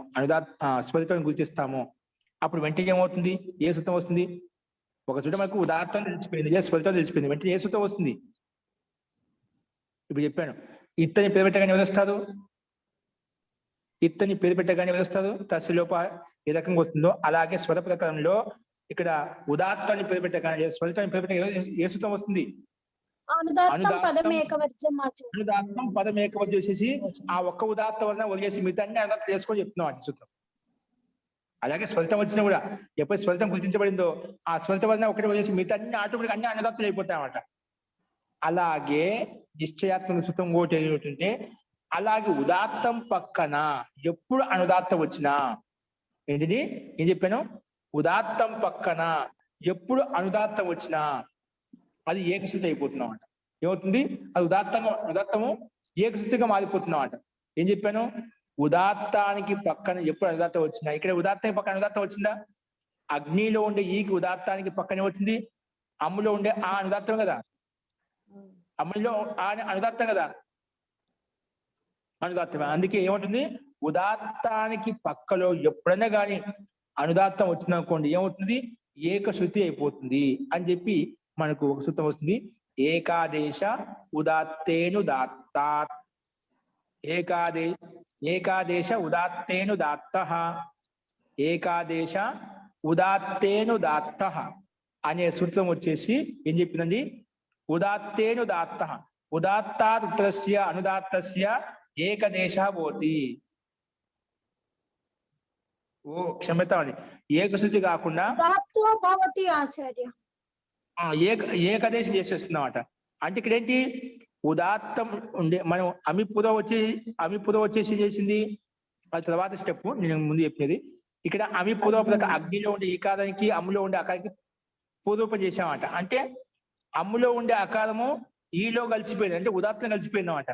స్వరితను గుర్తిస్తామో అప్పుడు వెంటనే ఏమవుతుంది, ఏ సూత్రం వస్తుంది. ఒక చోట మనకు ఉదాత్తం తెలిసిపోయింది, ఏ స్వరితం తెలిసిపోయింది, వెంటనే ఏ సూత్రం వస్తుంది. ఇప్పుడు చెప్పాను, ఇత్తని పేరు పెట్టగానే వదిలేస్తారు, ఇత్తని పేరు పెట్టగానే వదిలేస్తారు, తస్లోప ఏ రకంగా వస్తుందో అలాగే స్వర ప్రకారంలో ఇక్కడ ఉదాత్తాన్ని పేరు పెట్టగానే స్వరితాన్ని పేరు పెట్టగానే ఏ సూత్రం వస్తుంది, అనుదాత్తం పదం ఏకవచనం చేసేసి ఆ ఒక్క ఉదాత్త వలన వదిలేసి మిగతా అన్ని అనుదాత్తం చేసుకొని చెప్తున్నాం అంటే సూత్రం. అలాగే స్వరితం వచ్చినా కూడా ఎప్పుడు స్వరితం గుర్తించబడిందో ఆ స్వరిత వలన ఒకటి వదిలేసి మిగతా అన్ని ఆటోమేటిక్ అన్ని అనుదాత్తులు అయిపోతాయి అన్నమాట. అలాగే నిశ్చయాత్మక సూత్రం ఒకటి ఏమిటంటే, అలాగే ఉదాత్తం పక్కన ఎప్పుడు అనుదాత్తం వచ్చినా, ఏంటిది ఏం చెప్పాను, ఉదాత్తం పక్కన ఎప్పుడు అనుదాత్తం వచ్చినా అది ఏకశృతి అయిపోతున్నాం అంట. ఏమవుతుంది, అది ఉదాత్తము ఏకశృతిగా మారిపోతున్నాం అంట. ఏం చెప్పాను, ఉదాత్తానికి పక్కన ఎప్పుడు అనుదాత్తం వచ్చినా, ఇక్కడ ఉదాత్తానికి పక్కన అనుదాత్తం వచ్చిందా, అగ్నిలో ఉండే ఈకి ఉదాత్తానికి పక్కనే వచ్చింది, అమ్ములో ఉండే ఆ అనుదాత్తం కదా, అమ్ములో ఆ అనుదాత్తం కదా, అనుదాత్తమే. అందుకే ఏమంటుంది, ఉదాత్తానికి పక్కలో ఎప్పుడైనా కానీ అనుదాత్తం వచ్చిందనుకోండి ఏమవుతుంది, ఏకశృతి అయిపోతుంది అని చెప్పి మనకు ఒక సూత్రం వస్తుంది. ఏకాదేశ ఉదాత్తేనుదాత్తాత్, ఏకాదేశ ఉదాత్తేనుదాత్తః, ఏకాదేశ ఉదాత్తేనుదాత్తః అనే సూత్రం వచ్చేసి ఏం చెప్పిందండి, ఉదాత్తేనుదాత్తః ఉదాత్తాత్ ఉత్తరస్య అనుదాత్తస్య ఏకదేశ భవతి. ఓ క్షమ్యత అండి, ఏకశృతి కాకుండా ఏకదేశం చేసేస్తున్నామట. అంటే ఇక్కడ ఏంటి, ఉదాత్తం ఉండే మనం అమిపుర వచ్చేసి చేసింది, అది తర్వాత స్టెప్ నేను ముందు చెప్పినది. ఇక్కడ అమిపుర అగ్నిలో ఉండే ఈకారానికి అమ్ములో ఉండే అకారానికి పూర్వపం చేసామట. అంటే అమ్ములో ఉండే అకారము ఈలో కలిసిపోయింది, అంటే ఉదాత్తం కలిసిపోయింది అన్నమాట.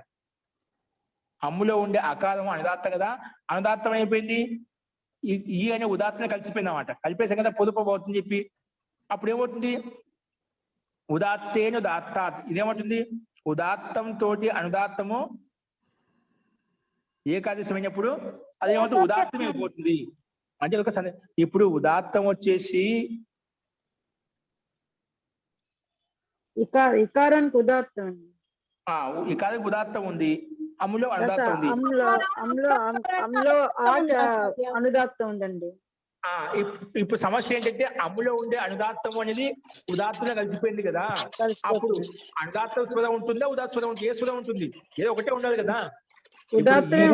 అమ్ములో ఉండే అకారము అనుదాత్తం కదా, అనుదాత్తం అయిపోయింది, ఈ అనే ఉదాత్తం కలిసిపోయింది అన్నమాట. కలిపేసాం కదా పొదుపు అవుతుంది చెప్పి, అప్పుడు ఏమవుతుంది, ఉదాత్తేను దాత్తాత్. ఇదేమవుతుంది, ఉదాత్తం తోటి అనుదాత్తము ఏకాదశమైనప్పుడు అదేమవుతుంది, ఉదాత్తం అయిపోతుంది. అంటే ఒక ఇప్పుడు ఉదాత్తం వచ్చేసి ఇకారానికి ఉదాత్తం అండి. ఇకారానికి ఉదాత్తం ఉంది, అమ్ములో అనుదాత్తం ఉంది. అమ్లో అనుదాత్తం ఉందండి. ఇప్పుడు సమస్య ఏంటంటే అమ్ములో ఉండే అనుదాత్తం అనేది ఉదాత్తంలో కలిసిపోయింది కదా. అప్పుడు అనుదాత్తం స్వరం ఉంటుందా, ఉదాత్త స్వరం ఉంటుంది? ఏ స్వరం ఉంటుంది? ఏదో ఒకటే ఉండాలి కదా. ఉదాత్తమే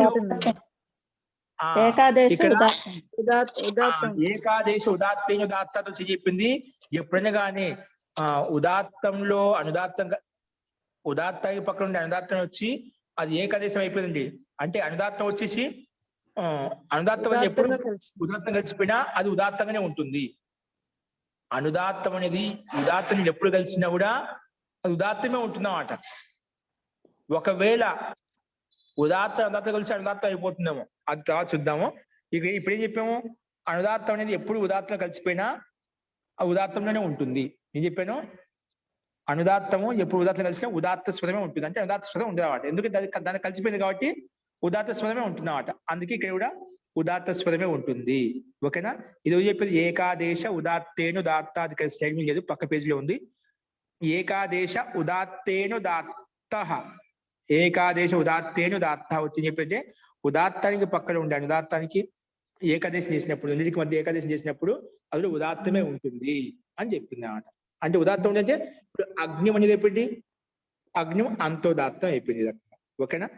ఇక్కడ ఏకాదేశ ఉదాత్తేన ఉదాత్త చెప్పింది. ఎప్పుడైనా కానీ ఉదాత్తంలో అనుదాత్తంగా ఉదాత్తానికి పక్కన ఉండే అనుదాత్తం వచ్చి అది ఏకాదేశం అయిపోయింది. అంటే అనుదాత్తం వచ్చేసి అనుదాత్తం అనేది ఎప్పుడు ఉదాత్తం కలిసిపోయినా అది ఉదాత్తంగానే ఉంటుంది. అనుదాత్తం అనేది ఉదాత్తం ఎప్పుడు కలిసినా కూడా అది ఉదాత్తమే ఉంటుందన్నమాట. ఒకవేళ ఉదాత్తం అనుదాత్తం కలిసి అనుదాత్తం అయిపోతుందేమో, అది తర్వాత చూద్దాము. ఇక ఇప్పుడేం చెప్పాము, అనుదాత్తం అనేది ఎప్పుడు ఉదాత్తం కలిసిపోయినా ఆ ఉదాత్తంలోనే ఉంటుంది. నేను చెప్పాను అనుదాత్తము ఎప్పుడు ఉదాత్తం కలిసినా ఉదాత్త స్వరమే ఉంటుంది. అంటే ఉదాత్త స్వరం ఉంటుంది అన్నమాట. ఎందుకంటే దాన్ని కలిసిపోయింది కాబట్టి ఉదాత్త స్వరమే ఉంటుంది అన్నమాట. అందుకే ఇక్కడ కూడా ఉదాత్త స్వరమే ఉంటుంది. ఓకేనా? ఇది చెప్పేది ఏకాదేశ ఉదాత్తేను దాత్తాది స్లైడ్ మీద లేదు, పక్క పేజీలో ఉంది. ఏకాదేశ ఉదాత్తేను దాత్త, ఏకాదేశ ఉదాత్తేను దాత్త వచ్చి చెప్పంటే ఉదాత్తానికి పక్కన ఉండే అనుదాత్తానికి ఏకాదేశం చేసినప్పుడు, రెండింటికి మధ్య ఏకాదేశం చేసినప్పుడు అది ఉదాత్తమే ఉంటుంది అని చెప్తుంది అన్నమాట. అంటే ఉదాత్తం ఏంటంటే ఇప్పుడు అగ్ని అనేది అయిపోయింది, అగ్ని అంతోదాత్తం అయిపోయింది. ఓకేనా?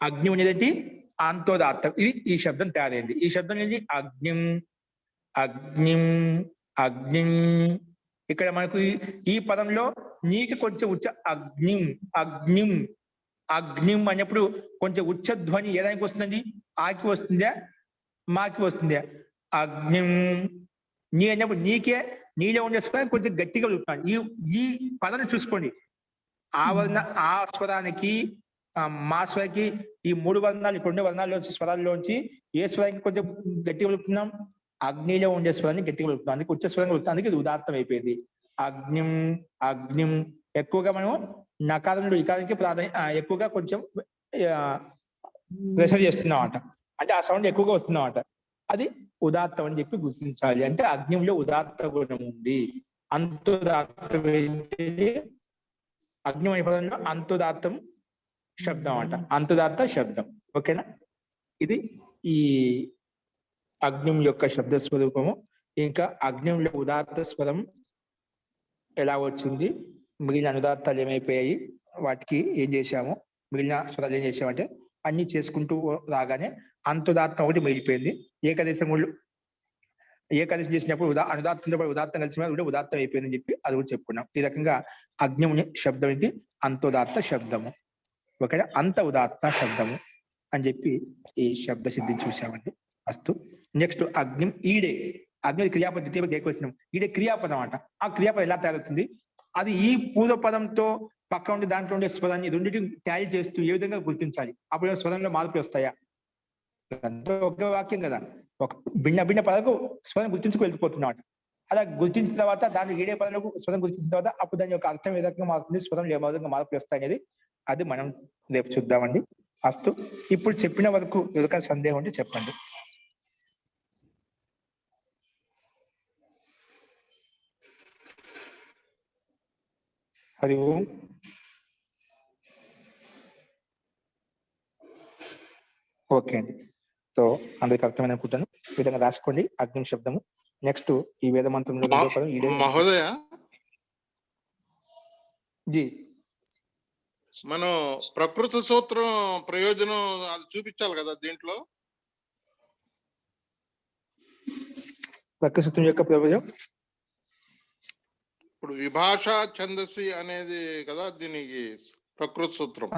అగ్ని అనేది అంతోదాత్తం. ఇది ఈ శబ్దం తయారైంది. ఈ శబ్దం ఏంటి? అగ్నిం అగ్నిం అగ్నిం. ఇక్కడ మనకు ఈ పదంలో నీకు కొంచెం ఉచ్చ అగ్నిం అగ్నిం అగ్నిం అన్నప్పుడు కొంచెం ఉచ్చ ధ్వని ఏదానికి వస్తుందండి? ఆకి వస్తుందా, మాకి వస్తుందా? అగ్నిం. నీ అన్నప్పుడు నీకే నీలో ఉండే స్వరం కొంచెం గట్టిగా చెప్తాను. ఈ పదాన్ని చూసుకోండి. ఆ స్వరానికి మా స్వరానికి ఈ 3 వర్ణాలు, ఇప్పుడు 2 వర్ణాల్లోంచి స్వరాల్లోంచి ఏ స్వరానికి కొంచెం గట్టిగా వెళుతున్నాం? అగ్నిలో ఉండే స్వరాన్ని గట్టిగా వెళుతున్నాం. అందుకే ఉచ్చ స్వరంగా వెళుతుంది. అందుకే ఇది ఉదాత్తం అయిపోయింది. అగ్నిం అగ్నిం. ఎక్కువగా మనం నకారంలో ఇకారానికి ఎక్కువగా కొంచెం ప్రెషర్ చేస్తున్నామట. అంటే ఆ సౌండ్ ఎక్కువగా వస్తున్నామట. అది ఉదాత్తం అని చెప్పి గుర్తించాలి. అంటే అగ్నిలో ఉదాత్త గుణం ఉంది. అంతుదాత్తం అగ్ని అనే పదంలో అంతుదాత్తం శబ్దం అంట, అంతుదాత్త శబ్దం. ఓకేనా? ఇది ఈ అగ్నిం యొక్క శబ్ద స్వరూపము. ఇంకా అగ్నింలో ఉదాత్త స్వరం ఎలా వచ్చింది, మిగిలిన అనుదాత్తాలు ఏమైపోయాయి, వాటికి ఏం చేశాము, మిగిలిన స్వరాలు ఏం చేసామంటే అన్ని చేసుకుంటూ రాగానే అంతుదాత్తం ఒకటి మిగిలిపోయింది. ఏకాదశం చేసినప్పుడు అనుదాత్తంతో పాటు ఉదాత్తం కలిసి ఉదాత్తం అయిపోయిందని చెప్పి అది కూడా చెప్పుకున్నాం. ఈ రకంగా అగ్నిం శబ్దం ఏంటి? అంతోదాత్త శబ్దము. ఓకేనా? అంత ఉదాత్త శబ్దము అని చెప్పి ఈ శబ్ద సిద్ధిని చూసామండి. అస్తు. నెక్స్ట్ అగ్నిం ఈడే. అగ్ని క్రియాపదం, ద్వితీయ ఏకవచనం. ఈడే క్రియాపదం అంట. ఆ క్రియాపదం ఎలా తయారవుతుంది? అది ఈ పూర్వపదంతో పక్క ఉండి దాంట్లో ఉండే స్వరాన్ని రెండింటిని ట్యాలీ చేస్తూ ఏ విధంగా గుర్తించాలి? అప్పుడు స్వరంలో మార్పులు వస్తాయా? ఒకే వాక్యం కదా, ఒక భిన్న భిన్న పదాలకు స్వరం గుర్తించుకు వెళ్ళిపోతున్నాడు. అలా గుర్తించిన తర్వాత దాన్ని ఏడే పదాలకు స్వరం గుర్తించిన తర్వాత అప్పుడు దాని యొక్క అర్థం ఏ విధంగా మారుతుంది, స్వరం ఏ విధంగా మార్పులు వస్తాయి అనేది అది మనం రేపు చూద్దామండి. అస్తు. ఇప్పుడు చెప్పిన వరకు ఎవరికైనా సందేహం ఉంటే చెప్పండి. హరి ఓం. ఓకే అండి. సో అందరికి అర్థమైంది అనుకుంటాను. ఈ విధంగా రాసుకోండి అగ్ని శబ్దము. నెక్స్ట్ ఈ వేద మంత్రంలో మహోదయ, జీ మనం ప్రకృతి సూత్రం ప్రయోజనం అది చూపించాలి కదా దీంట్లో. ప్రకృతి సూత్రం యొక్క ప్రయోజనం ఇప్పుడు విభాష ఛందసి అనేది కదా దీనికి ప్రకృతి సూత్రం.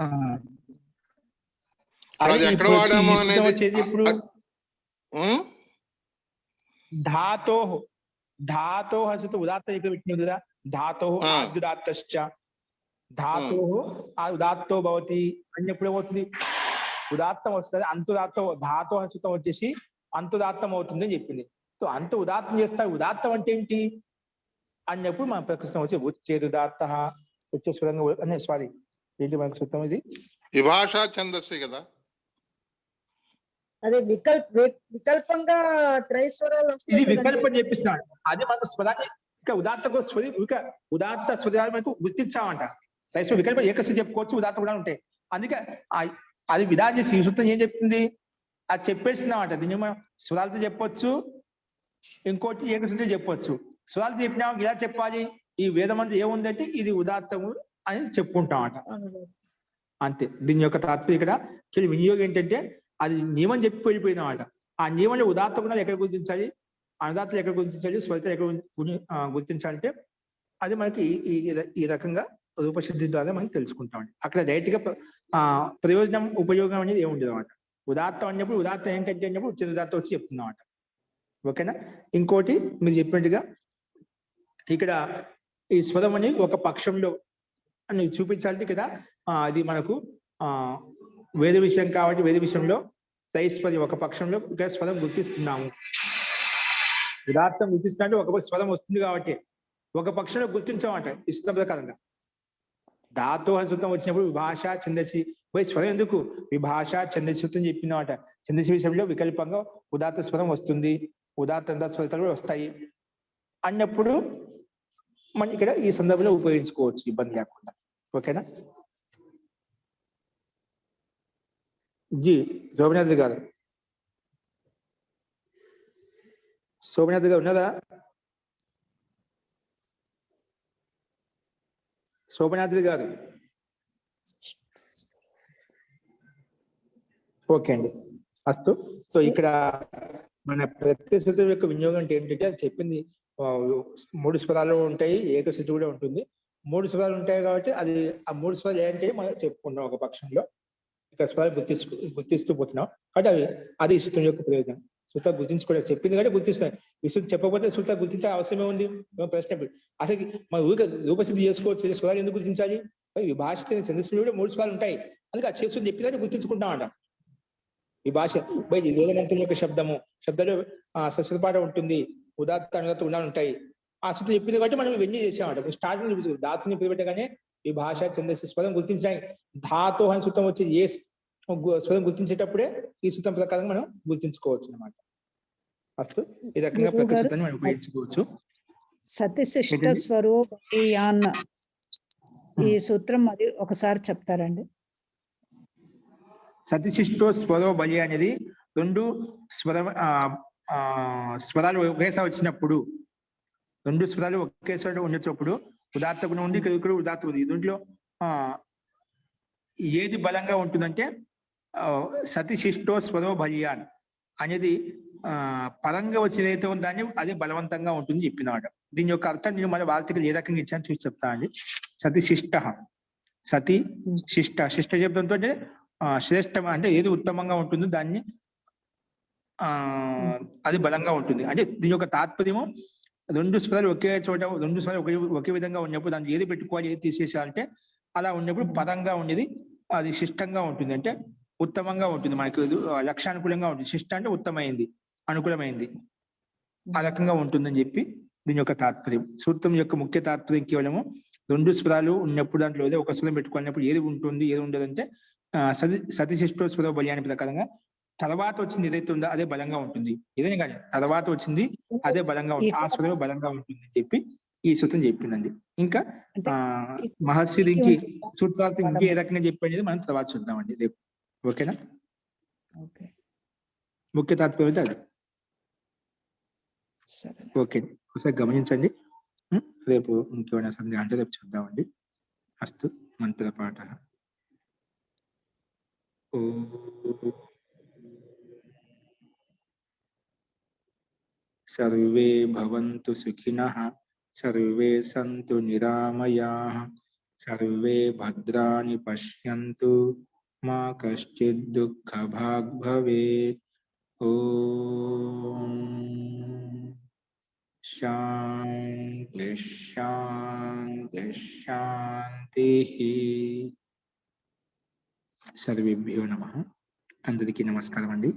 అది ఎక్కడ వాడాము అనేది ఇప్పుడు ధాతో ధాతో హసిత ఉదాత్త పెట్టింది కదా. ధాతో ఆద్యుదాత్తశ్చ ధాతో ఆ ఉదాత్తో భవతి అని ఎప్పుడు ఏమవుతుంది? ఉదాత్తం వస్తుంది. అంతుదాత్తం ధాతో హసితం వచ్చేసి అంతుదాత్తం అవుతుంది అని చెప్పింది. సో అంత ఉదాత్తం చేస్తారు. ఉదాత్తం అంటే ఏంటి అన్నప్పుడు మన ప్రకృతి వచ్చి ఉచ్చేదుదాత్త వచ్చే స్వరంగా అనే సారీ ఏంటి మనకు సూత్రం ఇది? విభాష ఛందస్సి కదా. అదే వికల్పంగా త్రైస్వరాలు ఇది వస్తాయి కదండి. వికల్పం చెప్పిస్తున్నాడు. అది మనకు స్వరాన్ని ఇంకా ఉదాత్తకు ఉదాత్త స్వరాలు మనకు గుర్తించామంట. సైన్స్ వికల్పం ఏకసి చెప్పుకోవచ్చు, ఉదాత్త కూడా ఉంటాయి. అందుకే అది విధానం చేసి ఈ సూత్రం ఏం చెప్తుంది, అది చెప్పేస్తున్నామంట. దీన్ని మనం స్వరాలతో చెప్పొచ్చు, ఇంకోటి ఏకసితో చెప్పొచ్చు. స్వరాలతో చెప్పినా ఎలా చెప్పాలి, ఈ వేదం అంటే ఏముందంటే ఇది ఉదాత్తము అని చెప్పుకుంటామట. అంతే. దీని యొక్క తాత్పర్యం ఇక్కడ వినియోగం ఏంటంటే అది నియమం చెప్పి వెళ్ళిపోయినామట. ఆ నియమంలో ఉదాత్త గుణాలు ఎక్కడ గుర్తించాలి, అనుదాత్తలు ఎక్కడ గుర్తించాలి, స్వరితలు ఎక్కడ గుర్తించాలంటే అది మనకి ఈ రకంగా రూపసిద్ధి ద్వారా మనం తెలుసుకుంటామండి. అక్కడ డైరెక్ట్ గా ప్రయోజనం ఉపయోగం అనేది ఏముండదు అనమాట. ఉదాత్తం అన్నప్పుడు ఉదాత్తం ఏంటంటే అన్నప్పుడు ఉచిత ఉదాత్తం వచ్చి చెప్తున్నాం అన్నమాట. ఓకేనా. ఇంకోటి మీరు చెప్పినట్టుగా ఇక్కడ ఈ స్వరం అనేది ఒక పక్షంలో అని చూపించాలంటే కదా అది మనకు వేద విషయం కాబట్టి వేద విషయంలో తైస్పది ఒక పక్షంలో ఇక్కడ స్వరం గుర్తిస్తున్నాము. ఉదాత్తం గుర్తిస్తున్నట్టు ఒక స్వరం వస్తుంది కాబట్టి ఒక పక్షంలో గుర్తించామంట ఈ సూత్రం ప్రకారంగా. ధాతో అని సూత్రం వచ్చినప్పుడు విభాష ఛందసి స్వరం ఎందుకు విభాష ఛందసి సూత్రం చెప్పినమాట. ఛందసి విషయంలో వికల్పంగా ఉదాత్త స్వరం వస్తుంది, ఉదాత్త స్వరితలు కూడా వస్తాయి అన్నప్పుడు మనం ఇక్కడ ఈ సందర్భంలో ఉపయోగించుకోవచ్చు ఇబ్బంది లేకుండా. ఓకేనా. జీ శోభనాథ్ గారు, శోభనాథ్ గారు ఉన్నదా? శోభనాథ్ గారు ఓకే అండి. అస్తు. సో ఇక్కడ మన ప్రత్యయ సూత్రం యొక్క వినియోగం అంటే ఏంటంటే అది చెప్పింది 3 స్వరాలు ఉంటాయి, ఏకశృతి కూడా ఉంటుంది. 3 స్వరాలు ఉంటాయి కాబట్టి అది ఆ 3 స్వరాలు ఏంటంటే మనం చెప్పుకుంటాం ఒక పక్షంలో. ఇక్కడ స్వరాలు గుర్తిస్తూ పోతున్నాం కాబట్టి అది ఈ సూత్రం యొక్క ప్రయోజనం. సూత్రం గుర్తించుకోవడం చెప్పింది కాబట్టి గుర్తిస్తున్నాయి. ఈ సూత్రం చెప్పకపోతే సూత్రం గుర్తించే అవసరమే ఉంది. ప్రశ్న అసలు మన ఊరికే రూపసిద్ధి చేసుకోవచ్చు, స్వరాలు ఎందుకు గుర్తించాలి? ఈ భాష ఛందస్సులు కూడా 3 స్వరాలు ఉంటాయి, అందుకే ఆ చేస్తుంది చెప్పినట్టు గుర్తించుకుంటామంట. ఈ భాష వేదమంత్రుల యొక్క శబ్దాలు సస్యపాట ఉంటుంది, ఉదాత్త అనుదాత్త గుణాలు ఉంటాయి. ఆ సూత్రం చెప్పింది కాబట్టి మనం ఇవన్నీ చేసామంట. స్టార్టింగ్ ధాతుని పెట్టగానే ఈ భాష ఛందస్సు స్వరం గుర్తించడానికి ధాతో అని సూత్రం వచ్చి ఏ స్వరం గుర్తించేటప్పుడే ఈ సూత్రం ప్రకారం మనం గుర్తించుకోవచ్చు అనమాట. అస్తు. ఈ రకంగా ప్రతి సూత్రాన్ని మనం ఉపయోగించుకోవచ్చు. సతిశిష్ట స్వరూపయాన్ ఈ సూత్రం మరి ఒకసారి చెప్తారండి. సతిశిష్టో స్వరో బలి అనేది 2 స్వరాలు ఒకేసారి వచ్చినప్పుడు, 2 స్వరాలు ఒకేసారి ఉన్నప్పుడు ఉదాత్త గుణం ఉంది, ఇక్కడ ఉదాత్త ఉంది. దీంట్లో ఏది బలంగా ఉంటుందంటే సతిశిష్టో స్వరో బలియాన్ అనేది పరంగా వచ్చినైతే దాన్ని అదే బలవంతంగా ఉంటుంది చెప్పినాడు. దీని యొక్క అర్థం నేను మన వార్తకి ఏ రకంగా ఇచ్చాను చూసి చెప్తానండి. సతిశిష్ట, సతి శిష్ట, శిష్ట శబ్దంతో శ్రేష్టం అంటే ఏది ఉత్తమంగా ఉంటుందో దాన్ని అది బలంగా ఉంటుంది. అంటే దీని యొక్క తాత్పర్యము 2 స్వరాలు ఒకే చోట, 2 స్వరాలు ఒకే విధంగా ఉన్నప్పుడు దాన్ని ఏది పెట్టుకోవాలి, ఏది తీసేసాలంటే అలా ఉన్నప్పుడు పదంగా ఉండేది అది శిష్టంగా ఉంటుంది, అంటే ఉత్తమంగా ఉంటుంది, మనకి లక్ష్యానుకూలంగా ఉంటుంది. శిష్ట అంటే ఉత్తమైంది, అనుకూలమైంది, ఆ రకంగా ఉంటుందని చెప్పి దీని యొక్క తాత్పర్యం. సూత్రం యొక్క ముఖ్య తాత్పర్యం కేవలము 2 స్వరాలు ఉన్నప్పుడు దాంట్లో ఏదో ఒక స్వరం పెట్టుకున్నప్పుడు ఏది ఉంటుంది ఏది ఉండదంటే సతిశిష్టో స్వరో బలి అనే ప్రకారంగా తర్వాత వచ్చింది ఏదైతే ఉందో అదే బలంగా ఉంటుంది. ఏదైనా కానీ తర్వాత వచ్చింది అదే బలంగా ఉంటుంది, ఆ స్వరం బలంగా ఉంటుంది అని చెప్పి ఈ సూత్రం చెప్పిందండి. ఇంకా మహర్షి దీనికి సూత్రాలు ఇంకే ఏ రకంగా చెప్పనేది మనం తర్వాత చూద్దామండి రేపు. ఓకేనా. ముఖ్య తాత్పర్యం అది. ఓకే, ఒకసారి గమనించండి. రేపు ఇంకేమైనా సందేహం అంటే రేపు చూద్దామండి. అస్తు. మంత్ర పాఠ. సర్వే భవంతు సుఖినః, సర్వే సంతు నిరామయాః, సర్వే భద్రాణి పశ్యంతు, మా కశ్చిద్ దుఃఖభాగ్ భవేత్. ఓం శాంతి శాంతి శాంతి. సర్వేభ్యో నమః. అందరికీ నమస్కారం అండి.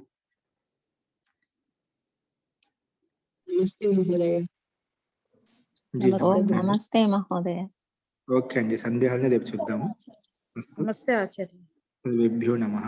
నమస్తే మహోదయ. ఓకే అండి, సందేహాలను రేపు చూద్దాము. నమస్తే ఆచార్య. సర్వేభ్యో నమః.